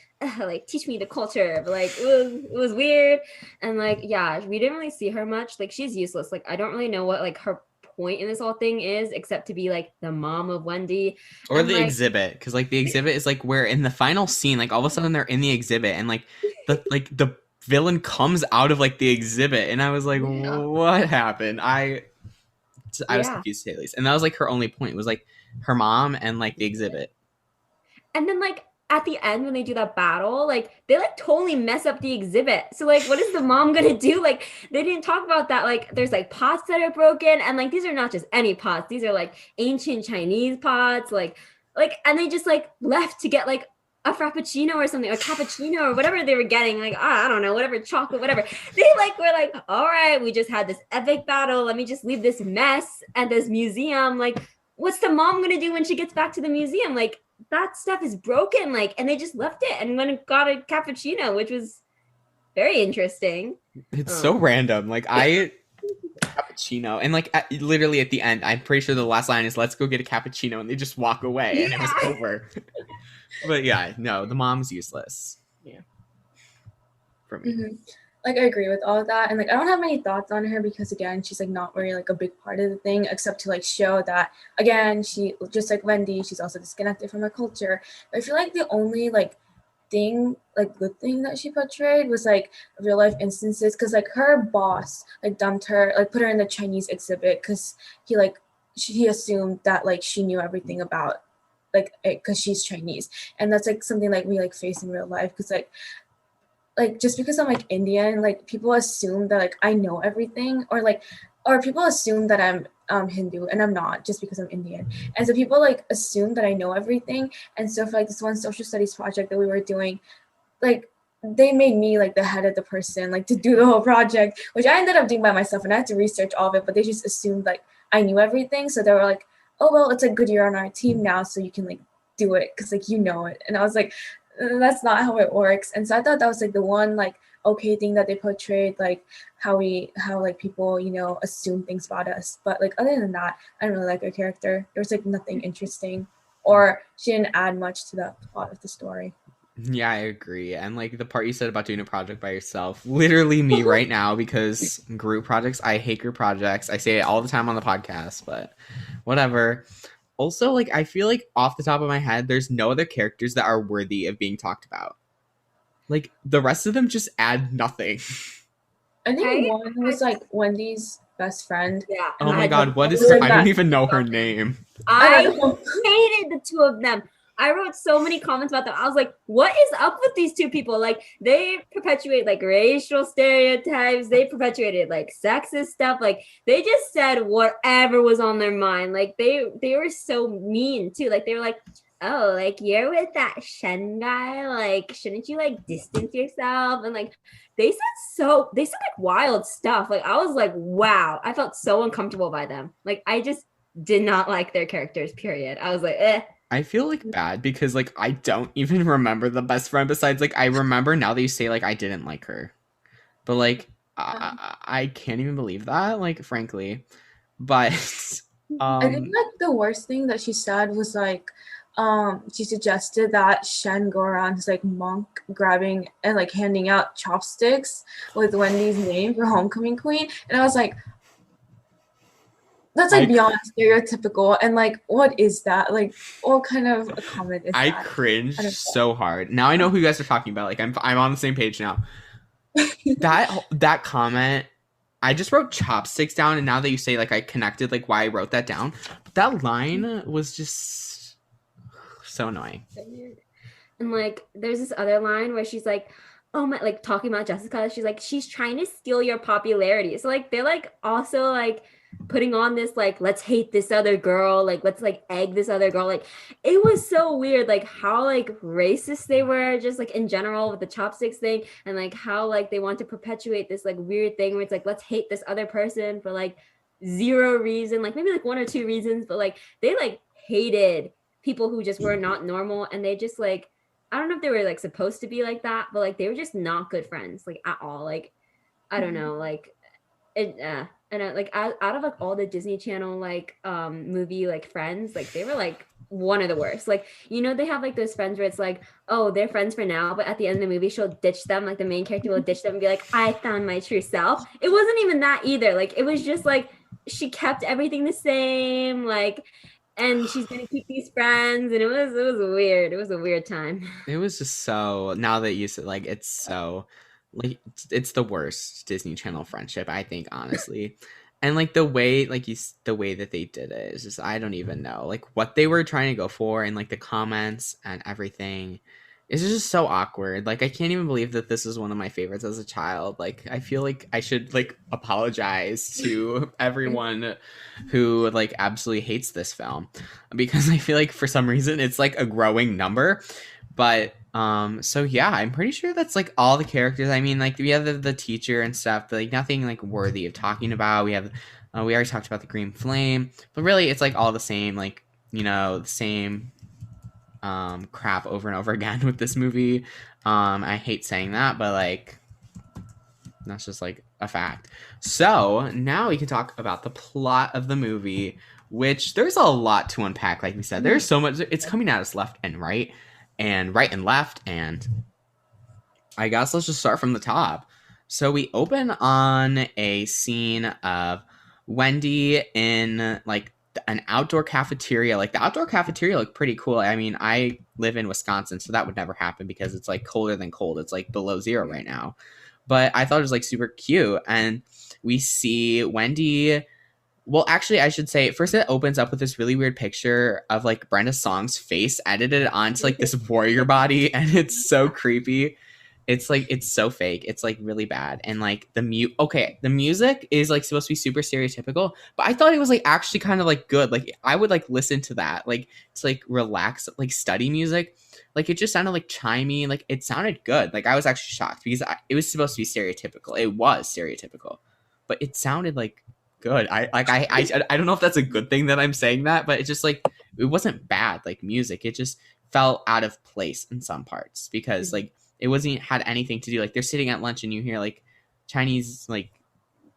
teach me the culture, but like it was weird. And like yeah, we didn't really see her much. Like she's useless. Like I don't really know what like her point in this whole thing is, except to be like the mom of Wendy. Or the exhibit, because like the exhibit is like where in the final scene, like all of a sudden they're in the exhibit and like the villain comes out of like the exhibit, and I was like, what happened? I was confused to say the least. And that was like her only point, was like her mom and like the exhibit. And then like at the end when they do that battle, like they like totally mess up the exhibit. So like what is the mom gonna do? Like they didn't talk about that. Like there's like pots that are broken, and like these are not just any pots, these are like ancient Chinese pots, like and they just like left to get like a frappuccino or something, or cappuccino or whatever they were getting, like I don't know, whatever, chocolate, whatever. They like were like, all right, we just had this epic battle, let me just leave this mess at this museum. Like what's the mom gonna do when she gets back to the museum? Like that stuff is broken, like, and they just left it and went and got a cappuccino, which was very interesting. It's so random. Like cappuccino, and like literally at the end, I'm pretty sure the last line is "Let's go get a cappuccino," and they just walk away, and it was over. But yeah, no, the mom's useless. Yeah, for me. Mm-hmm. Like I agree with all of that, and like I don't have many thoughts on her because again, she's like not really like a big part of the thing, except to like show that again, she just like Wendy, she's also disconnected from her culture. But I feel like the only like thing, like good thing that she portrayed was like real life instances, because like her boss like dumped her, like put her in the Chinese exhibit because he assumed that like she knew everything about like because she's Chinese, and that's like something like we like face in real life, because like just because I'm like Indian, like people assume that like I know everything, or people assume that I'm Hindu, and I'm not, just because I'm Indian. And so people like assume that I know everything. And so for like this one social studies project that we were doing, like they made me like the head of the person, like to do the whole project, which I ended up doing by myself, and I had to research all of it, but they just assumed like I knew everything. So they were like, oh well, it's a good year on our team now, so you can like do it because like you know it. And I was like, that's not how it works. And so I thought that was like the one like okay thing that they portrayed, like how like people, you know, assume things about us. But like other than that, I didn't really like her character. There was like nothing interesting, or she didn't add much to the plot of the story. Yeah, I agree. And like the part you said about doing a project by yourself, literally me right now, because group projects, I hate group projects. I say it all the time on the podcast, but whatever. Also, like, I feel like off the top of my head, there's no other characters that are worthy of being talked about. Like, the rest of them just add nothing. I think one was like Wendy's best friend. Yeah. Oh my god, what is her? I don't even know her name. I hated the two of them. I wrote so many comments about them. I was like, what is up with these two people? Like, they perpetuate like racial stereotypes. They perpetuated like sexist stuff. Like, they just said whatever was on their mind. Like, they were so mean too. Like, they were like, oh, like you're with that Shen guy. Like, shouldn't you like distance yourself? And like, they said like wild stuff. Like, I was like, wow. I felt so uncomfortable by them. Like, I just did not like their characters, period. I was like, eh. I feel like bad because like I don't even remember the best friend, besides like I remember now that you say like I didn't like her, but like I can't even believe that, like, frankly. But I think like the worst thing that she said was like she suggested that Shen go around as like monk, grabbing and like handing out chopsticks with Wendy's name for homecoming queen, and I was like, that's like beyond stereotypical, and like what is that? Like what kind of a comment is that? I cringed so hard. Now I know who you guys are talking about. Like I'm on the same page now. that comment, I just wrote chopsticks down, and now that you say like I connected like why I wrote that down. But that line was just so annoying. And like there's this other line where she's like, oh my, like talking about Jessica, she's like, she's trying to steal your popularity. So like they're like also like putting on this like let's hate this other girl, like let's like egg this other girl. Like it was so weird, like how like racist they were just like in general with the chopsticks thing, and like how like they want to perpetuate this like weird thing where it's like let's hate this other person for like zero reason, like maybe like one or two reasons, but like they like hated people who just were not normal, and they just like I don't know if they were like supposed to be like that, but like they were just not good friends like at all. Like I don't know, like it and like out of like all the Disney Channel like movie like friends, like they were like one of the worst. Like, you know, they have like those friends where it's like, oh, they're friends for now, but at the end of the movie she'll ditch them, like the main character will ditch them and be like, I found my true self. It wasn't even that either. Like it was just like she kept everything the same, like, and she's gonna keep these friends, and it was weird. It was a weird time. It was just so, now that you said, like, it's so, like, it's the worst Disney Channel friendship, I think, honestly. And like the way, like the way that they did it is just, I don't even know, like what they were trying to go for, and like the comments and everything. It's just so awkward. Like, I can't even believe that this is one of my favorites as a child. Like, I feel like I should like apologize to everyone who like absolutely hates this film, because I feel like for some reason it's like a growing number. But so yeah, I'm pretty sure that's like all the characters. I mean, like we have the teacher and stuff, but like nothing like worthy of talking about. We have we already talked about the green flame, but really it's like all the same, like, you know, the same crap over and over again with this movie. I hate saying that, but like that's just like a fact. So now we can talk about the plot of the movie, which there's a lot to unpack. Like we said, there's so much. It's coming at us left and right and left. And I guess let's just start from the top. So we open on a scene of Wendy in like an outdoor cafeteria. Like the outdoor cafeteria looked pretty cool. I mean, I live in Wisconsin, so that would never happen because it's like colder than cold. It's like below zero right now. But I thought it was like super cute. And we see Wendy. Well, actually, I should say first it opens up with this really weird picture of like Brenda Song's face edited onto like this warrior body, and it's so creepy. It's like, it's so fake. It's like really bad. And like the music is like supposed to be super stereotypical, but I thought it was like actually kind of like good. Like I would like listen to that. Like it's like relax, like study music. Like it just sounded like chimey. Like it sounded good. Like I was actually shocked because it was supposed to be stereotypical. It was stereotypical, but it sounded like good. I don't know if that's a good thing that I'm saying that, but it's just like, it wasn't bad like music. It just felt out of place in some parts because like it wasn't had anything to do, like they're sitting at lunch and you hear like Chinese like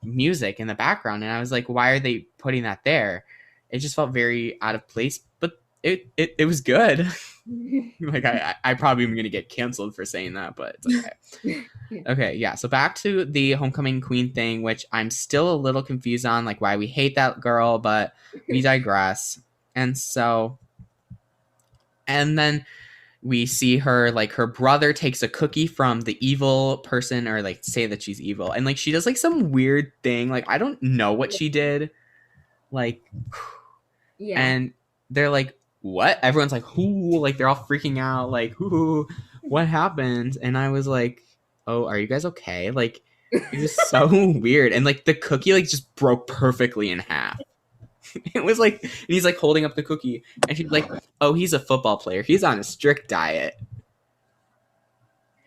music in the background, and I was like, why are they putting that there? It just felt very out of place, but it was good. Like I probably am gonna get canceled for saying that, but it's okay. Okay, yeah, so back to the homecoming queen thing, which I'm still a little confused on, like why we hate that girl, but we digress. And then we see her, like her brother takes a cookie from the evil person, or like say that she's evil, and like she does like some weird thing, like I don't know what she did, like yeah. And they're like, what? Everyone's like, who? Like they're all freaking out, like, who? What happened? And I was like, oh, are you guys okay? Like it was so weird, and like the cookie like just broke perfectly in half. It was like, and he's like holding up the cookie, and she's like, oh, he's a football player, he's on a strict diet.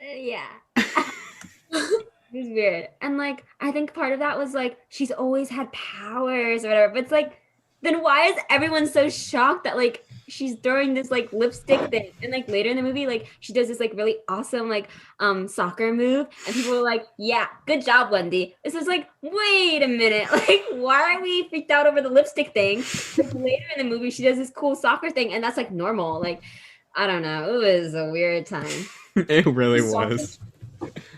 Yeah. It was weird. And like I think part of that was like she's always had powers or whatever, but it's like, then why is everyone so shocked that like she's throwing this like lipstick thing? And like later in the movie, like she does this like really awesome like soccer move, and people are like, yeah, good job, Wendy. This is like, wait a minute, like why are we freaked out over the lipstick thing? Like, later in the movie she does this cool soccer thing, and that's like normal. Like I don't know, it was a weird time. It really was.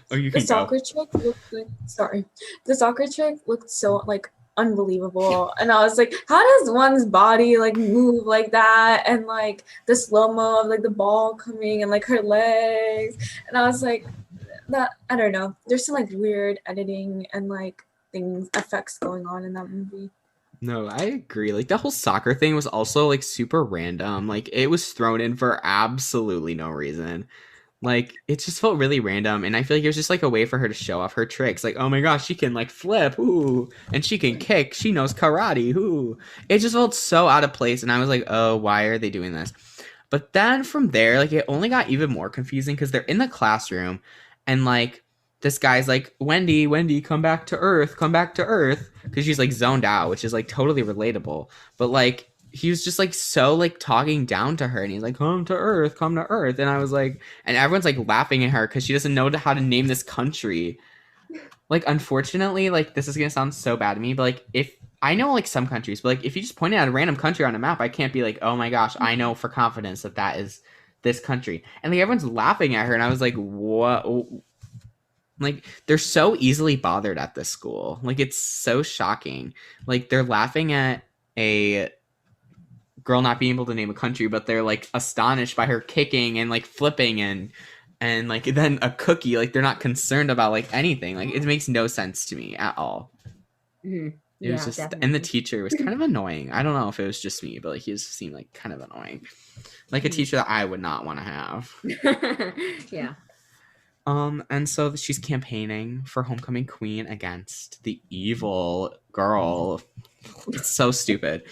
Oh, you can the soccer trick looked good. Sorry, the soccer trick looked so like unbelievable, and I was like, how does one's body like move like that, and like the slow-mo of like the ball coming and like her legs, and I was like, that, I don't know, there's some like weird editing and like effects going on in that movie. No, I agree. Like the whole soccer thing was also like super random. Like it was thrown in for absolutely no reason. Like it just felt really random, and I feel like it was just like a way for her to show off her tricks. Like, oh my gosh, she can like flip, ooh, and she can kick, she knows karate, ooh. It just felt so out of place, and I was like, oh, why are they doing this? But then from there, like it only got even more confusing because they're in the classroom, and like this guy's like, Wendy, come back to Earth, because she's like zoned out, which is like totally relatable. But like he was just like so like talking down to her, and he's like, come to Earth, and I was like, and everyone's like laughing at her because she doesn't know how to name this country. Like unfortunately, like this is gonna sound so bad to me, but like if I know like some countries, but like if you just point out a random country on a map, I can't be like, oh my gosh, I know for confidence that is this country, and like everyone's laughing at her, and I was like, what? Like, they're so easily bothered at this school. Like, it's so shocking. Like, they're laughing at a girl not being able to name a country, but they're like astonished by her kicking and like flipping and like then a cookie. Like, they're not concerned about like anything. Like, it makes no sense to me at all. Mm-hmm. It was just, definitely. And the teacher was kind of annoying. I don't know if it was just me, but like he just seemed like kind of annoying, like a teacher that I would not want to have. Yeah. And so she's campaigning for homecoming queen against the evil girl. It's so stupid.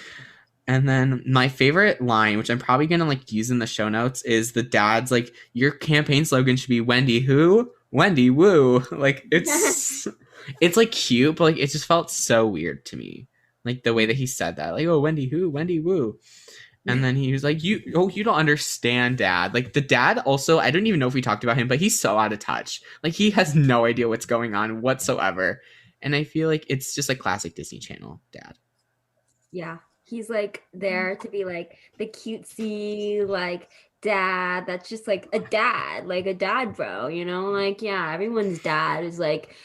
And then my favorite line, which I'm probably gonna like use in the show notes, is the dad's like, "Your campaign slogan should be Wendy who? Wendy Wu." Like, it's like cute, but like it just felt so weird to me. Like the way that he said that, like, "Oh, Wendy who? Wendy Wu." And then he was like, you don't understand, Dad. Like, the dad also, I don't even know if we talked about him, but he's so out of touch. Like, he has no idea what's going on whatsoever. And I feel like it's just a classic Disney Channel dad. Yeah. He's like there to be like the cutesy, like, dad that's just like a dad bro, you know? Like, yeah, everyone's dad is like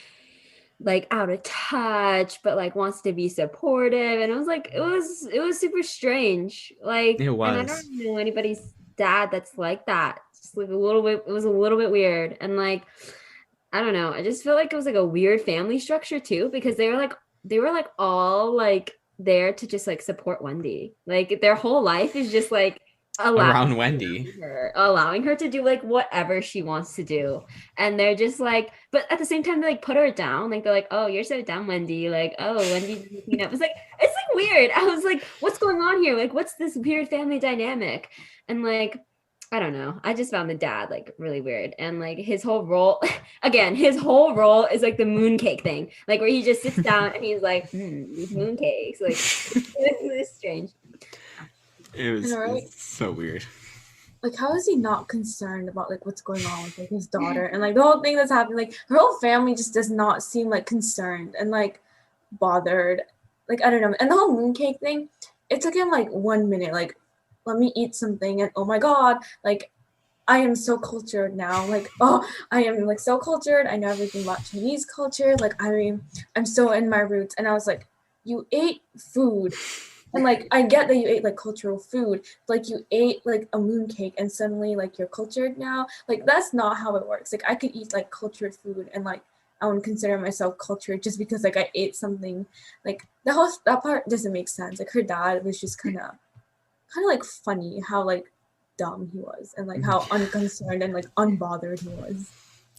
out of touch, but like wants to be supportive. And it was like, it was super strange. Like, it was. And I don't know anybody's dad that's like that. Just like it was a little bit weird. And like, I don't know. I just feel like it was like a weird family structure too, because they were like all like there to just like support Wendy. Like, their whole life is just like around Wendy, allowing her to do like whatever she wants to do. And they're just like, but at the same time they like put her down. Like, they're like, "Oh, you're so dumb, Wendy." Like, "Oh, Wendy's looking up." It's like weird. I was like, what's going on here? Like, what's this weird family dynamic? And like, I don't know. I just found the dad like really weird. And like his whole role is like the mooncake thing. Like, where he just sits down and he's like, these mooncakes. Like, it's strange. It was so weird. Like, how is he not concerned about like what's going on with like his daughter and like the whole thing that's happening? Like, her whole family just does not seem like concerned and like bothered. Like, I don't know. And the whole mooncake thing, it took him like 1 minute. Like, let me eat something, and oh my god, like, I am so cultured now. Like, oh, I am like so cultured. I know everything about Chinese culture. Like, I mean, I'm so in my roots. And I was like, you ate food. And like, I get that you ate like cultural food, like you ate like a mooncake and suddenly like you're cultured now. Like, that's not how it works. Like, I could eat like cultured food and like I wouldn't consider myself cultured just because like I ate something. Like, that part doesn't make sense. Like, her dad was just kind of like funny how like dumb he was and like how unconcerned and like unbothered he was.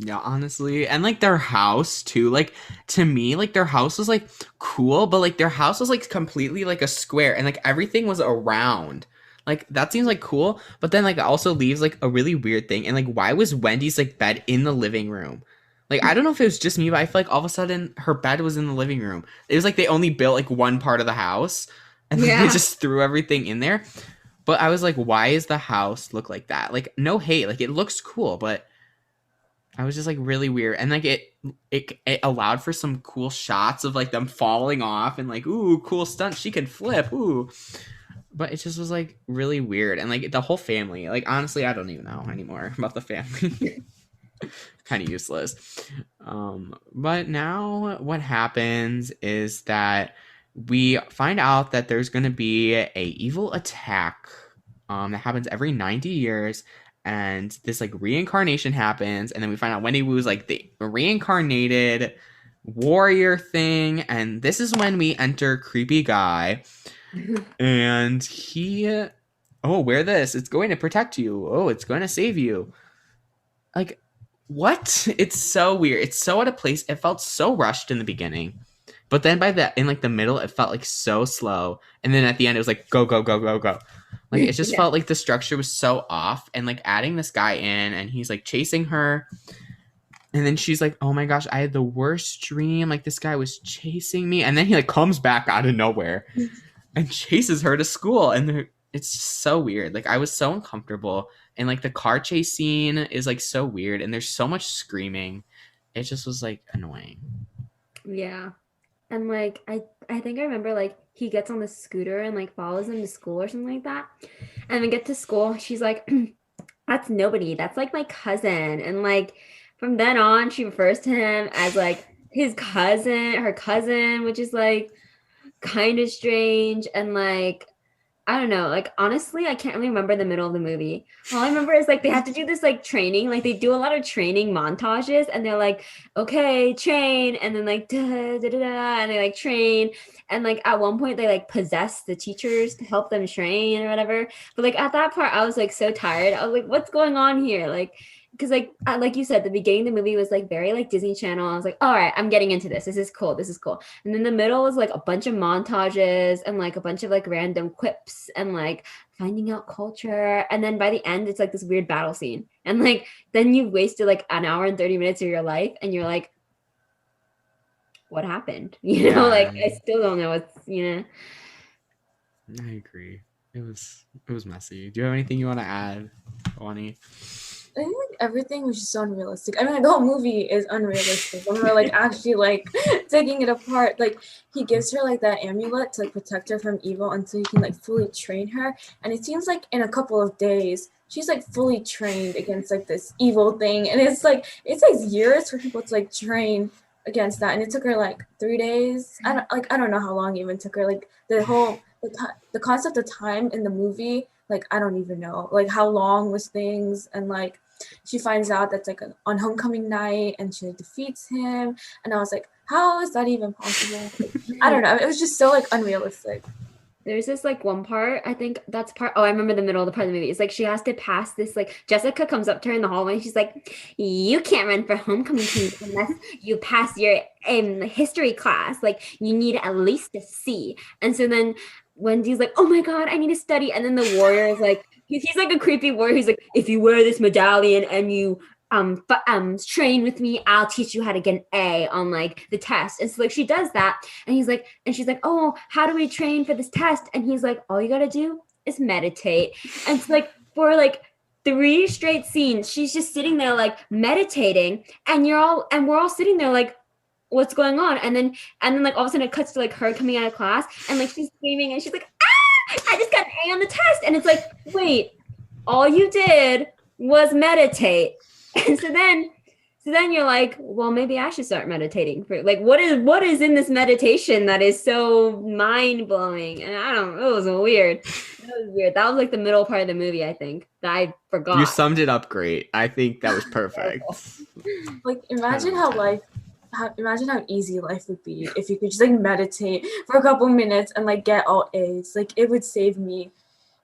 Yeah, honestly. And like their house too, like, to me, like their house was like cool, but like their house was like completely like a square and like everything was around. Like, that seems like cool, but then like it also leaves like a really weird thing. And like, why was Wendy's like bed in the living room? Like, I don't know if it was just me, but I feel like all of a sudden her bed was in the living room. It was like they only built like one part of the house and then they just threw everything in there. But I was like, why does the house look like that? Like, no hate, like it looks cool, but I was just like really weird. And like it allowed for some cool shots of like them falling off and like, ooh, cool stunt, she can flip, ooh. But it just was like really weird. And like the whole family, like, honestly, I don't even know anymore about the family. Kind of useless. But now what happens is that we find out that there's going to be a evil attack that happens every 90 years. And this like reincarnation happens, and then we find out Wendy Wu's like the reincarnated warrior thing, and this is when we enter creepy guy, and he, oh, wear this, it's going to protect you, oh, it's going to save you. Like, what? It's so weird. It's so out of place. It felt so rushed in the beginning, but then in like the middle, it felt like so slow, and then at the end it was like go go go go go. Like, it just felt like the structure was so off, and like adding this guy in and he's like chasing her, and then she's like, oh my gosh, I had the worst dream, like this guy was chasing me, and then he like comes back out of nowhere and chases her to school, and it's just so weird. Like, I was so uncomfortable, and like the car chase scene is like so weird, and there's so much screaming. It just was like annoying. Yeah. And like I think I remember like he gets on the scooter and like follows him to school or something like that. And we get to school, she's like, that's nobody. That's like my cousin. And like, from then on, she refers to him as like her cousin, which is like kind of strange. And like, I don't know, like honestly, I can't really remember the middle of the movie. All I remember is like they have to do this like training, like they do a lot of training montages, and they're like, okay, train, and then like da, da, da, da, and they like train, and like at one point they like possess the teachers to help them train or whatever. But like at that part, I was like so tired. I was like, what's going on here? Like, because like you said, the beginning of the movie was like very like Disney Channel. I was like, all right, I'm getting into this. This is cool. This is cool. And then the middle was like a bunch of montages and like a bunch of like random quips and like finding out culture. And then by the end, it's like this weird battle scene. And like then you've wasted like an hour and 30 minutes of your life, and you're like, what happened? You know, like I still don't know what's. I agree. It was messy. Do you have anything you want to add, Dhwani? I think like everything was just so unrealistic. I mean, like the whole movie is unrealistic. When we're like actually like taking it apart, like he gives her like that amulet to like protect her from evil until he can like fully train her. And it seems like in a couple of days, she's like fully trained against like this evil thing. And it's like it takes years for people to like train against that. And it took her like 3 days. I don't know how long it even took her. Like the concept of time in the movie, like I don't even know like how long was things. And like she finds out that's like on homecoming night and she defeats him, and I was like, how is that even possible? Like, I don't know, it was just so like unrealistic. There's this like one part, I think that's part. Oh, I remember the middle of the part of the movie. It's like she has to pass this. Like Jessica comes up to her in the hallway. And she's like, "You can't run for homecoming queen unless you pass your history class. Like you need at least a C." And so then Wendy's like, "Oh my god, I need to study." And then the warrior is like, he's like a creepy warrior. He's like, "If you wear this medallion and you train with me, I'll teach you how to get an A on like the test." And so like she does that, and he's like, and she's like, "Oh, how do we train for this test?" And he's like, "All you gotta do is meditate." And so like for like 3 straight scenes, she's just sitting there like meditating, and we're all sitting there like, what's going on? And then like all of a sudden it cuts to like her coming out of class, and like she's screaming, and she's like, "Ah, I just got an A on the test." And it's like, wait, all you did was meditate. And so then you're like, well, maybe I should start meditating. For like, what is in this meditation that is so mind blowing? And I don't know, it was weird. That was like the middle part of the movie, I think, that I forgot. You summed it up great. I think that was perfect. Like imagine how easy life would be if you could just like meditate for a couple minutes and like get all A's. Like it would save me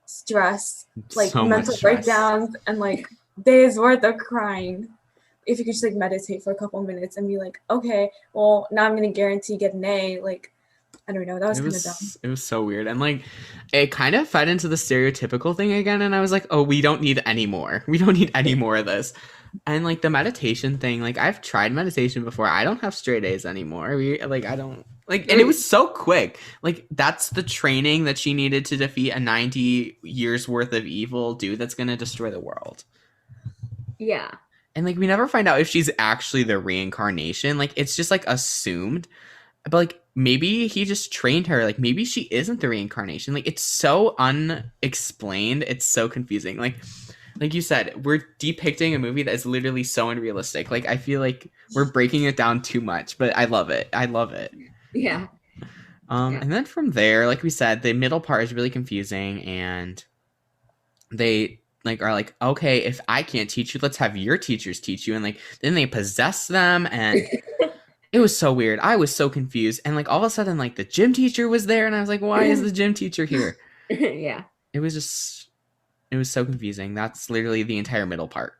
stress, like so mental breakdowns and like days worth of crying. If you could just like meditate for a couple minutes and be like, okay, well now I'm gonna guarantee get an A. Like I don't know, that was kind of dumb. It was so weird, and like it kind of fed into the stereotypical thing again, and I was like, oh, we don't need any more of this. And like the meditation thing, like I've tried meditation before. I don't have straight A's anymore. I don't like, and it was so quick. Like that's the training that she needed to defeat a 90 years worth of evil dude that's gonna destroy the world. Yeah. And like we never find out if she's actually the reincarnation. Like it's just like assumed. But like maybe he just trained her. Like maybe she isn't the reincarnation. Like it's so unexplained. It's so confusing. Like you said, we're depicting a movie that is literally so unrealistic. Like I feel like we're breaking it down too much, but I love it. Yeah. And then from there, like we said, the middle part is really confusing, and they like are like, okay, if I can't teach you, let's have your teachers teach you. And like then they possess them, and it was so weird. I was so confused. And like all of a sudden like the gym teacher was there, and I was like, why is the gym teacher here? Yeah. It was so confusing. That's literally the entire middle part.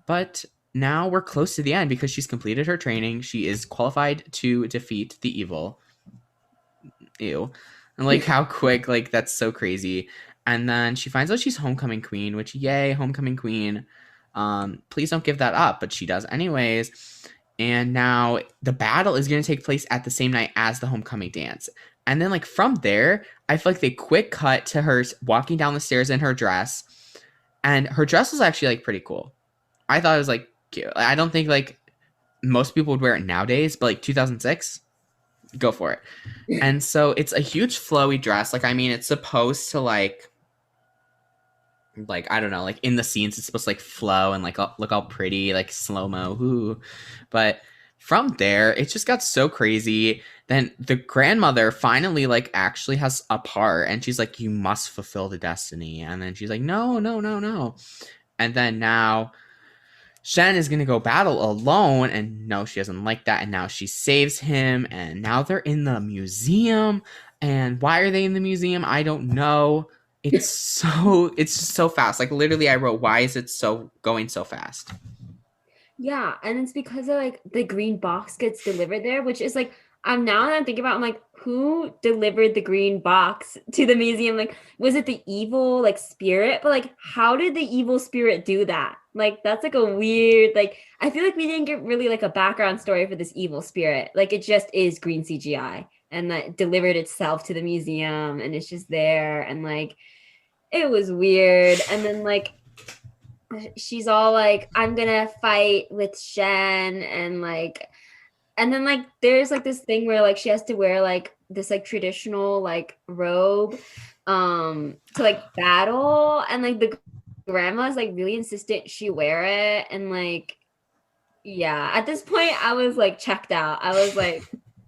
But now we're close to the end because she's completed her training. She is qualified to defeat the evil. Ew. And like how quick, like that's so crazy. And then she finds out she's homecoming queen, which yay, homecoming queen. Please don't give that up, but she does anyways. And now the battle is going to take place at the same night as the homecoming dance. And then like from there, I feel like they quick cut to her walking down the stairs in her dress. And her dress was actually like pretty cool. I thought it was like cute. I don't think like most people would wear it nowadays, but like 2006, go for it. And so it's a huge flowy dress. Like, I mean, it's supposed to like like, I don't know, like in the scenes it's supposed to like flow and like look all pretty, like slow-mo. But from there it just got so crazy. Then the grandmother finally like actually has a part, and she's like, you must fulfill the destiny. And then she's like, no, no, no, no. And then now Shen is gonna go battle alone, and no, she doesn't like that. And now she saves him, and now they're in the museum. And why are they in the museum? I don't know. It's just so fast. Like literally, I wrote, why is it so going so fast? Yeah, and it's because of like the green box gets delivered there, which is like now that I'm thinking about, I'm like, who delivered the green box to the museum? Like, was it the evil like spirit? But like, how did the evil spirit do that? Like, that's like a weird, like, I feel like we didn't get really like a background story for this evil spirit. Like, it just is green CGI and that delivered itself to the museum, and it's just there, and like it was weird. And then like she's all like, I'm gonna fight with Shen, and then like there's like this thing where like she has to wear like this like traditional like robe to like battle, and like the grandma's like really insistent she wear it, and like yeah, at this point I was like checked out. I was like,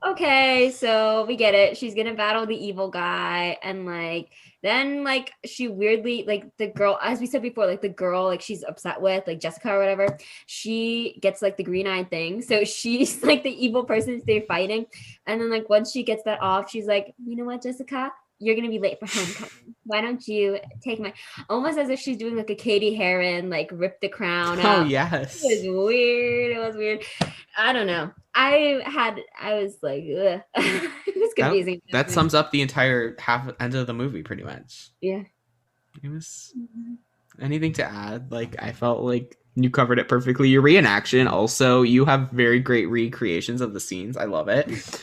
okay, so we get it. She's gonna battle the evil guy, and like then like she weirdly like the girl, as we said before, like the girl like she's upset with like Jessica or whatever, she gets like the green-eyed thing. So she's like the evil person they're fighting. And then like once she gets that off, she's like, you know what, Jessica? You're gonna be late for homecoming. Why don't you take my, almost as if she's doing like a Katie Heron, like rip the crown out. Oh yes. It was weird. It was weird. I don't know. I was like, ugh. It was confusing. That sums up the entire end of the movie pretty much. Yeah. It was anything to add? Like, I felt like you covered it perfectly. Your reenaction also, you have very great recreations of the scenes. I love it.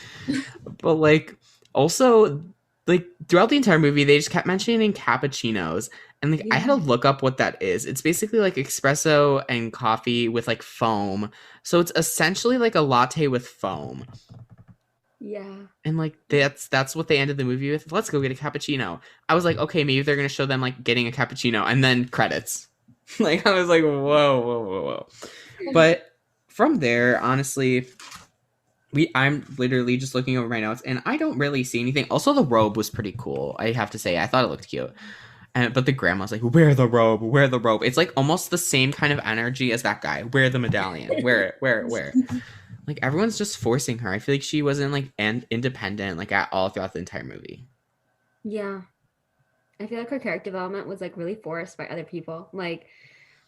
But like also like throughout the entire movie they just kept mentioning cappuccinos, and like I had to look up what that is. It's basically like espresso and coffee with like foam. So it's essentially like a latte with foam. Yeah. And like that's what they ended the movie with. Let's go get a cappuccino. I was like, okay, maybe they're gonna show them like getting a cappuccino, and then credits. Like I was like, whoa. But from there, honestly, I'm literally just looking over my notes, and I don't really see anything. Also, the robe was pretty cool, I have to say. I thought it looked cute. But the grandma's like, wear the robe. It's like almost the same kind of energy as that guy. Wear the medallion. Wear it. Like everyone's just forcing her. I feel like she wasn't like independent like at all throughout the entire movie. Yeah. I feel like her character development was like really forced by other people. Like,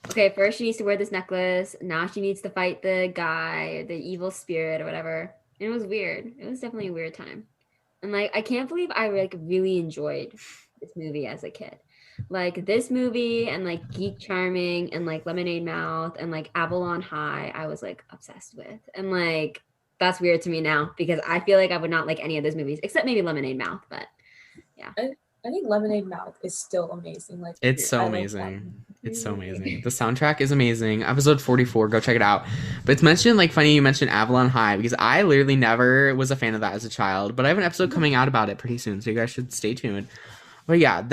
okay, first she needs to wear this necklace. Now she needs to fight the guy, the evil spirit or whatever. And it was weird. It was definitely a weird time. And like, I can't believe I like really enjoyed this movie as a kid. Like this movie and like Geek Charming and like Lemonade Mouth and like Avalon High, I was like obsessed with. And like, that's weird to me now because I feel like I would not like any of those movies except maybe Lemonade Mouth, but yeah. I think Lemonade Mouth is still amazing. Like it's so amazing. It's so amazing. The soundtrack is amazing. Episode 44, go check it out. But it's mentioned like funny you mentioned Avalon High because I literally never was a fan of that as a child. But I have an episode coming out about it pretty soon, so you guys should stay tuned. But yeah,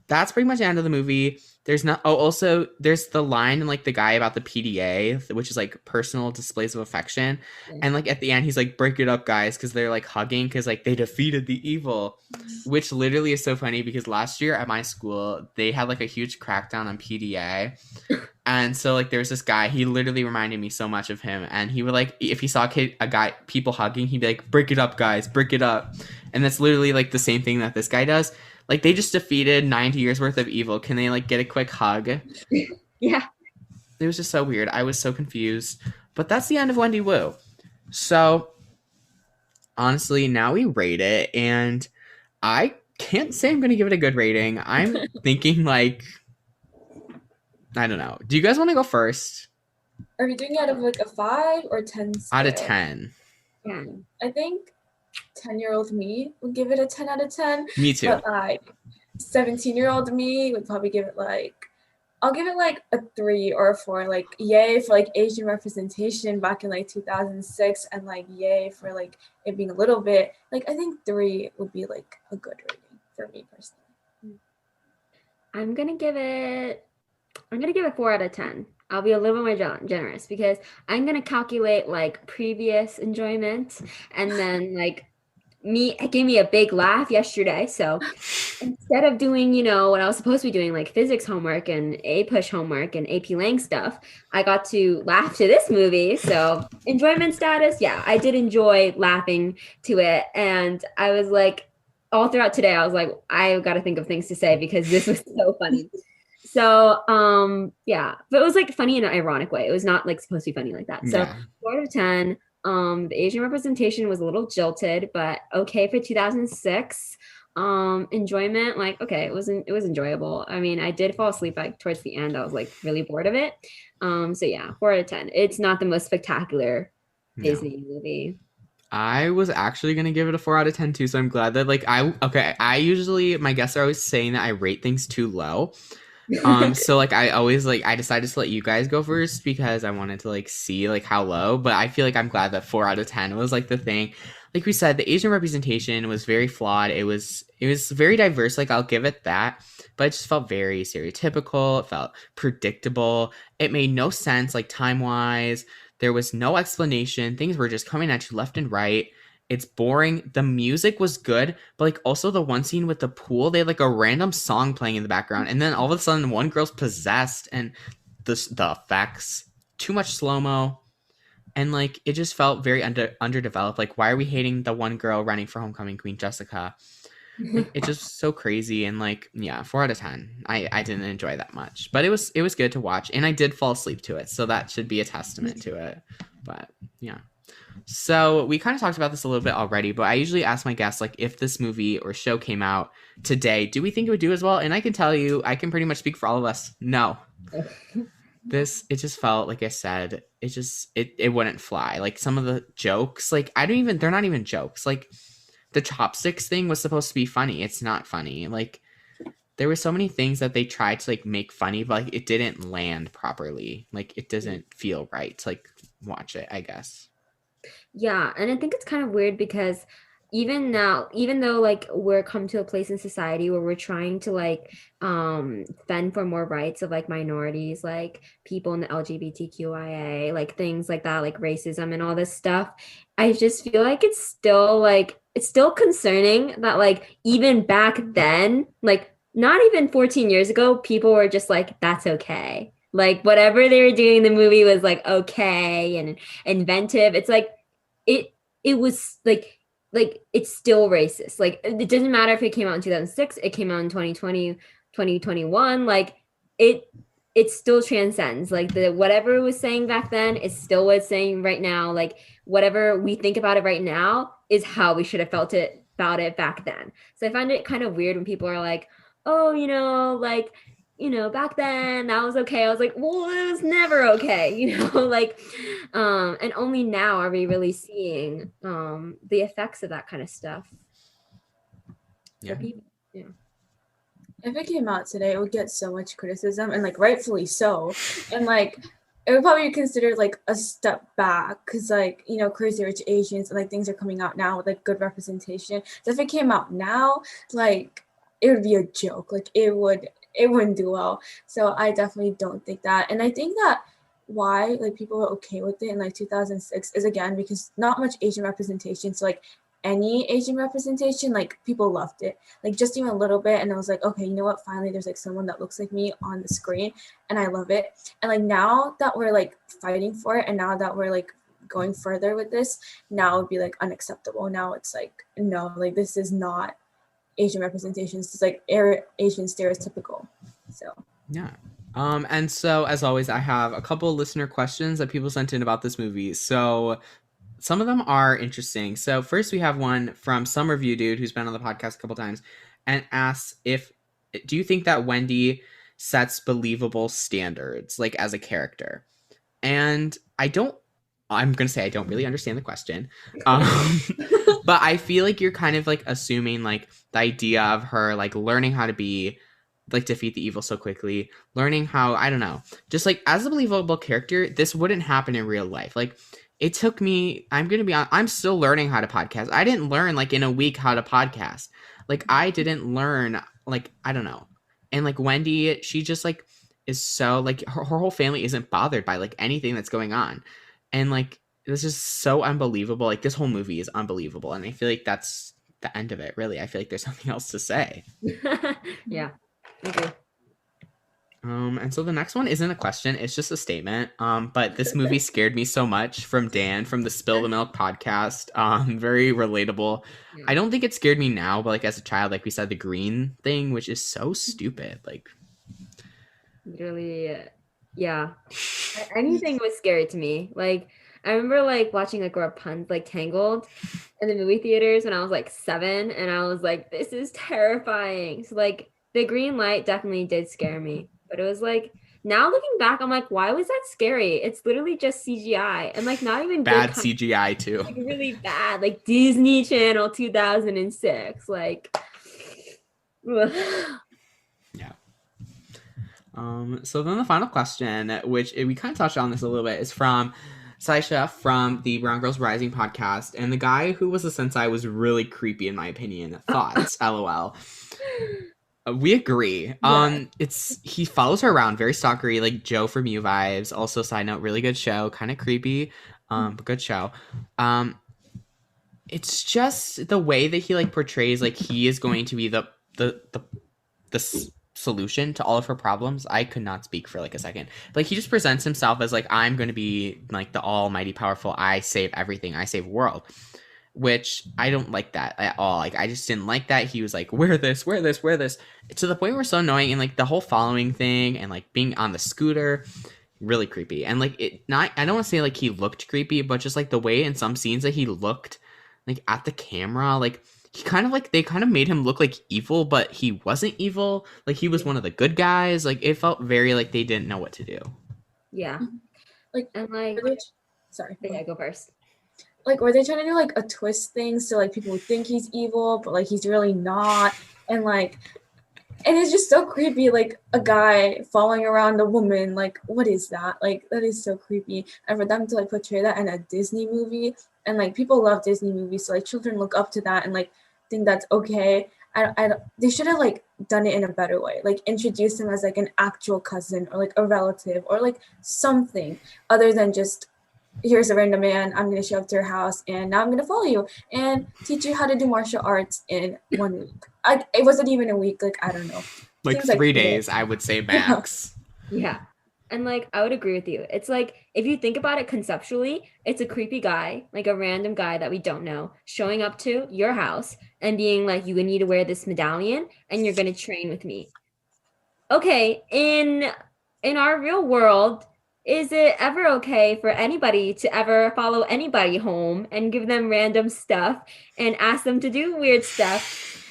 that's pretty much the end of the movie. There's not. Oh, also there's the line and like the guy about the PDA, which is like personal displays of affection, and like at the end he's like, break it up, guys, because they're like hugging because like they defeated the evil, which literally is so funny because last year at my school they had like a huge crackdown on PDA, and so like there's this guy, he literally reminded me so much of him, and he would like if he saw people hugging, he'd be like, break it up, guys, break it up, and that's literally like the same thing that this guy does. Like, they just defeated 90 years worth of evil. Can they, like, get a quick hug? Yeah. It was just so weird. I was so confused. But that's the end of Wendy Wu. So, honestly, now we rate it. And I can't say I'm going to give it a good rating. I'm thinking, like, I don't know. Do you guys want to go first? Are we doing it out of, like, a 5 or 10 scale? Out of 10. Yeah. I think 10-year-old me would give it a 10 out of 10. Me too. But like 17-year-old me would probably give it like, I'll give it like a 3 or a 4. Like yay for like Asian representation back in like 2006, and like yay for like it being a little bit. Like I think 3 would be like a good rating for me personally. I'm gonna give it 4 out of 10. I'll be a little bit more generous because I'm gonna calculate like previous enjoyment and then like it gave me a big laugh yesterday. So instead of doing, what I was supposed to be doing, like physics homework and A-push homework and AP Lang stuff, I got to laugh to this movie. So enjoyment status, yeah, I did enjoy laughing to it. And I was like, all throughout today, I was like, I got to think of things to say because this was so funny. So, yeah, but it was like funny in an ironic way. It was not like supposed to be funny like that. So 4 out of 10. The Asian representation was a little jilted, but okay for 2006. Enjoyment, like, okay, it was enjoyable. I mean, I did fall asleep like towards the end. I was like really bored of it. So yeah, 4 out of 10. It's not the most spectacular Disney movie. I was actually gonna give it a 4 out of 10 too, so I'm glad that I usually, my guests are always saying that I rate things too low. So like I decided to let you guys go first because I wanted to like see like how low, but I feel like I'm glad that 4 out of 10 was like the thing. Like we said, the Asian representation was very flawed. It was very diverse, like I'll give it that, but it just felt very stereotypical. It felt predictable. It made no sense like time-wise. There was no explanation. Things were just coming at you left and right. It's boring. The music was good, but like also the one scene with the pool, they had like a random song playing in the background, and then all of a sudden one girl's possessed, and the effects, too much slow-mo, and like it just felt very underdeveloped. Like, why are we hating the one girl running for homecoming queen, Jessica? Like, it's just so crazy. And like, yeah, 4 out of 10. I didn't enjoy that much, but it was good to watch, and I did fall asleep to it, so that should be a testament to it. But yeah. So we kind of talked about this a little bit already, but I usually ask my guests, like, if this movie or show came out today, do we think it would do as well? And I can tell you, I can pretty much speak for all of us. No. It just felt, like I said, it wouldn't fly. Like, some of the jokes, like, they're not even jokes. Like, the chopsticks thing was supposed to be funny. It's not funny. Like, there were so many things that they tried to, like, make funny, but, like, it didn't land properly. Like, it doesn't feel right to, like, watch it, I guess. Yeah, and I think it's kind of weird because even now, even though like we're come to a place in society where we're trying to like fend for more rights of like minorities, like people in the LGBTQIA, like things like that, like racism and all this stuff, I just feel like it's still concerning that like even back then, like not even 14 years ago, people were just like, that's okay. Like whatever they were doing in the movie was like okay and inventive. It's like it was like it's still racist. Like it doesn't matter if it came out in 2006, it came out in 2020, 2021, like it still transcends. Like the whatever it was saying back then is still what it's saying right now. Like whatever we think about it right now is how we should have felt about it back then. So I find it kind of weird when people are like, oh, like back then that was okay. I was like, well, it was never okay, like, and only now are we really seeing the effects of that kind of stuff. Yeah. Yeah. If it came out today, it would get so much criticism, and like rightfully so. And like it would probably be considered like a step back because like, Crazy Rich Asians and like things are coming out now with like good representation. So if it came out now, like it would be a joke. Like it wouldn't do well. So I definitely don't think that. And I think that why like people were okay with it in like 2006 is again because not much Asian representation. So like any Asian representation, like people loved it, like just even a little bit. And I was like, okay, you know what? Finally, there's like someone that looks like me on the screen, and I love it. And like now that we're like fighting for it, and now that we're like going further with this, now it would be like unacceptable. Now it's like no, like this is not Asian representations. It's like Asian stereotypical. So yeah. And so as always, I have a couple of listener questions that people sent in about this movie. So some of them are interesting. So first we have one from some review dude who's been on the podcast a couple times and asks do you think that Wendy sets believable standards like as a character? And I'm going to say I don't really understand the question. But I feel like you're kind of like assuming like the idea of her like learning how to be like defeat the evil so quickly, learning how, I don't know, just like as a believable character, this wouldn't happen in real life. Like it took me, I'm going to be honest, I'm still learning how to podcast. I didn't learn like in a week how to podcast. Like I didn't learn like, I don't know. And like Wendy, she just like is so like her whole family isn't bothered by like anything that's going on. And like this is so unbelievable. Like this whole movie is unbelievable. And I feel like that's the end of it, really. I feel like there's nothing else to say. Yeah. Okay. And so the next one isn't a question, it's just a statement. But this movie scared me so much, from Dan from the Spill the Milk podcast. Very relatable. Yeah. I don't think it scared me now, but like as a child, like we said, the green thing, which is so stupid. Like literally, yeah. Anything was scary to me. Like I remember like watching like Rapunzel, like Tangled in the movie theaters when I was like 7, and I was like, this is terrifying. So like the green light definitely did scare me. But it was like, now looking back, I'm like, why was that scary? It's literally just CGI, and like not even bad good CGI too. like really bad, like Disney Channel 2006. Like, ugh. Yeah. So then the final question, which we kind of touched on this a little bit, is from Saisha from the Brown Girls Rising podcast, and the guy who was the sensei was really creepy in my opinion. Thoughts? LOL. We agree. Yeah. He follows her around, very stalkery, like Joe from You vibes. Also, side note, really good show, kind of creepy, but good show. It's just the way that he like portrays like he is going to be the solution to all of her problems. I could not speak for like a second. Like he just presents himself as like, I'm going to be like the almighty powerful, I save everything, I save world. Which I don't like that at all. Like I just didn't like that. He was like, wear this, wear this, wear this, to the point where it's so annoying. And like the whole following thing and like being on the scooter, really creepy. And like I don't want to say like he looked creepy, but just like the way in some scenes that he looked like at the camera, like he kind of like, they kind of made him look like evil, but he wasn't evil. Like he was one of the good guys. Like it felt very like they didn't know what to do. Yeah. Like, And like, sorry. yeah, go first. Like, were they trying to do like a twist thing so like people would think he's evil, but like he's really not? And like, and it's just so creepy, like a guy following around a woman. Like, what is that? Like, that is so creepy. And for them to like portray that in a Disney movie, and like people love Disney movies, so like children look up to that and like think that's okay. They should have like done it in a better way, like introduce him as like an actual cousin or like a relative or like something other than just, here's a random man, I'm going to show up to your house and now I'm going to follow you and teach you how to do martial arts in 1 week. It wasn't even a week, like I don't know. Like Seems 3 days, I would say max. Yeah. And like I would agree with you. It's like, if you think about it conceptually, it's a creepy guy, like a random guy that we don't know, showing up to your house and being like, you need to wear this medallion and you're going to train with me. Okay, in our real world, is it ever okay for anybody to ever follow anybody home and give them random stuff and ask them to do weird stuff?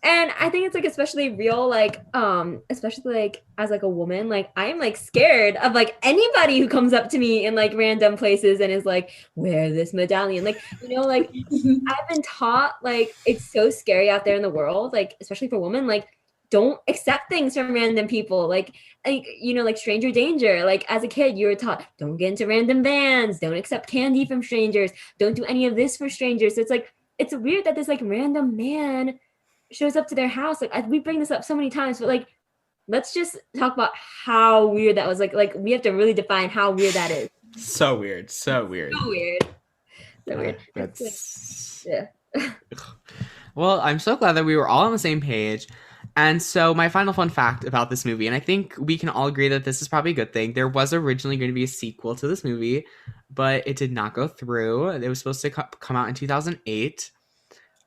And I think it's like especially real, like especially like as like a woman, like I'm like scared of like anybody who comes up to me in like random places and is like, wear this medallion. Like, you know, like I've been taught like it's so scary out there in the world, like especially for women, like don't accept things from random people, like you know, like stranger danger. Like as a kid you were taught, don't get into random vans, don't accept candy from strangers, don't do any of this for strangers. So it's like, it's weird that this like random man shows up to their house. Like we bring this up so many times, but like let's just talk about how weird that was. Like we have to really define how weird that is. So weird. So weird. So weird. So weird. That's yeah. Well, I'm so glad that we were all on the same page. And so my final fun fact about this movie, and I think we can all agree that this is probably a good thing. There was originally going to be a sequel to this movie, but it did not go through. It was supposed to come out in 2008.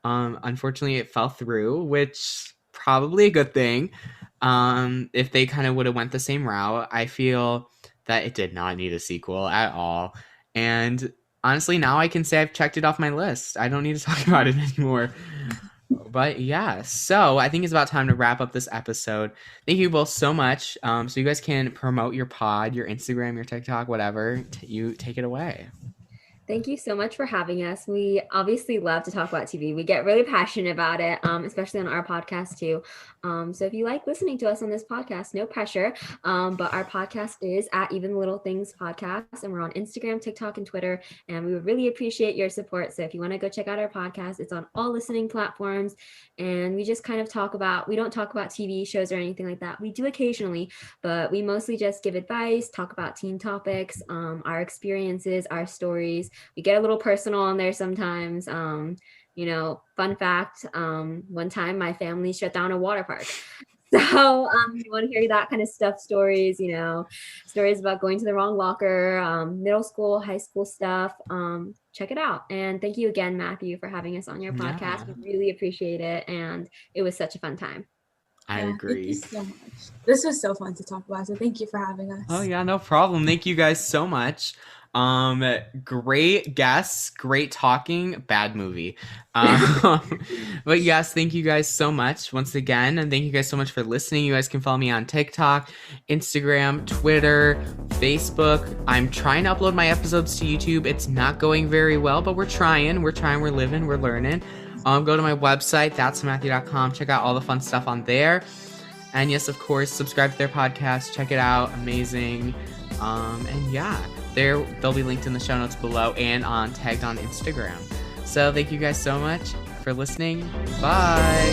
Unfortunately, it fell through, which probably a good thing. If they kind of would have went the same route, I feel that it did not need a sequel at all. And honestly, now I can say I've checked it off my list. I don't need to talk about it anymore. But yeah, so I think it's about time to wrap up this episode. Thank you both so much. So you guys can promote your pod, your Instagram, your TikTok, whatever. You take it away. Thank you so much for having us. We obviously love to talk about TV. We get really passionate about it, especially on our podcast too. So if you like listening to us on this podcast, no pressure. But our podcast is at Even the Little Things Podcast, and we're on Instagram, TikTok, and Twitter. And we would really appreciate your support. So if you want to go check out our podcast, it's on all listening platforms. And we just kind of we don't talk about TV shows or anything like that. We do occasionally, but we mostly just give advice, talk about teen topics, our experiences, our stories. We get a little personal on there sometimes. Fun fact, one time my family shut down a water park. So if you want to hear that kind of stuff, stories about going to the wrong locker, middle school, high school stuff, check it out. And thank you again, Matthew, for having us on your podcast. We really appreciate it. And it was such a fun time. I agree. Thank you so much. This was so fun to talk about. So thank you for having us. Oh yeah, no problem. Thank you guys so much. Great guests, great talking, bad movie. But yes, thank you guys so much once again. And thank you guys so much for listening. You guys can follow me on TikTok, Instagram, Twitter, Facebook. I'm trying to upload my episodes to YouTube. It's not going very well, but we're trying, we're living, we're learning. Go to my website, thatsmatthew.com. Check out all the fun stuff on there. And yes, of course, subscribe to their podcast. Check it out. Amazing. And yeah, they'll be linked in the show notes below and tagged on Instagram. So thank you guys so much for listening. Bye.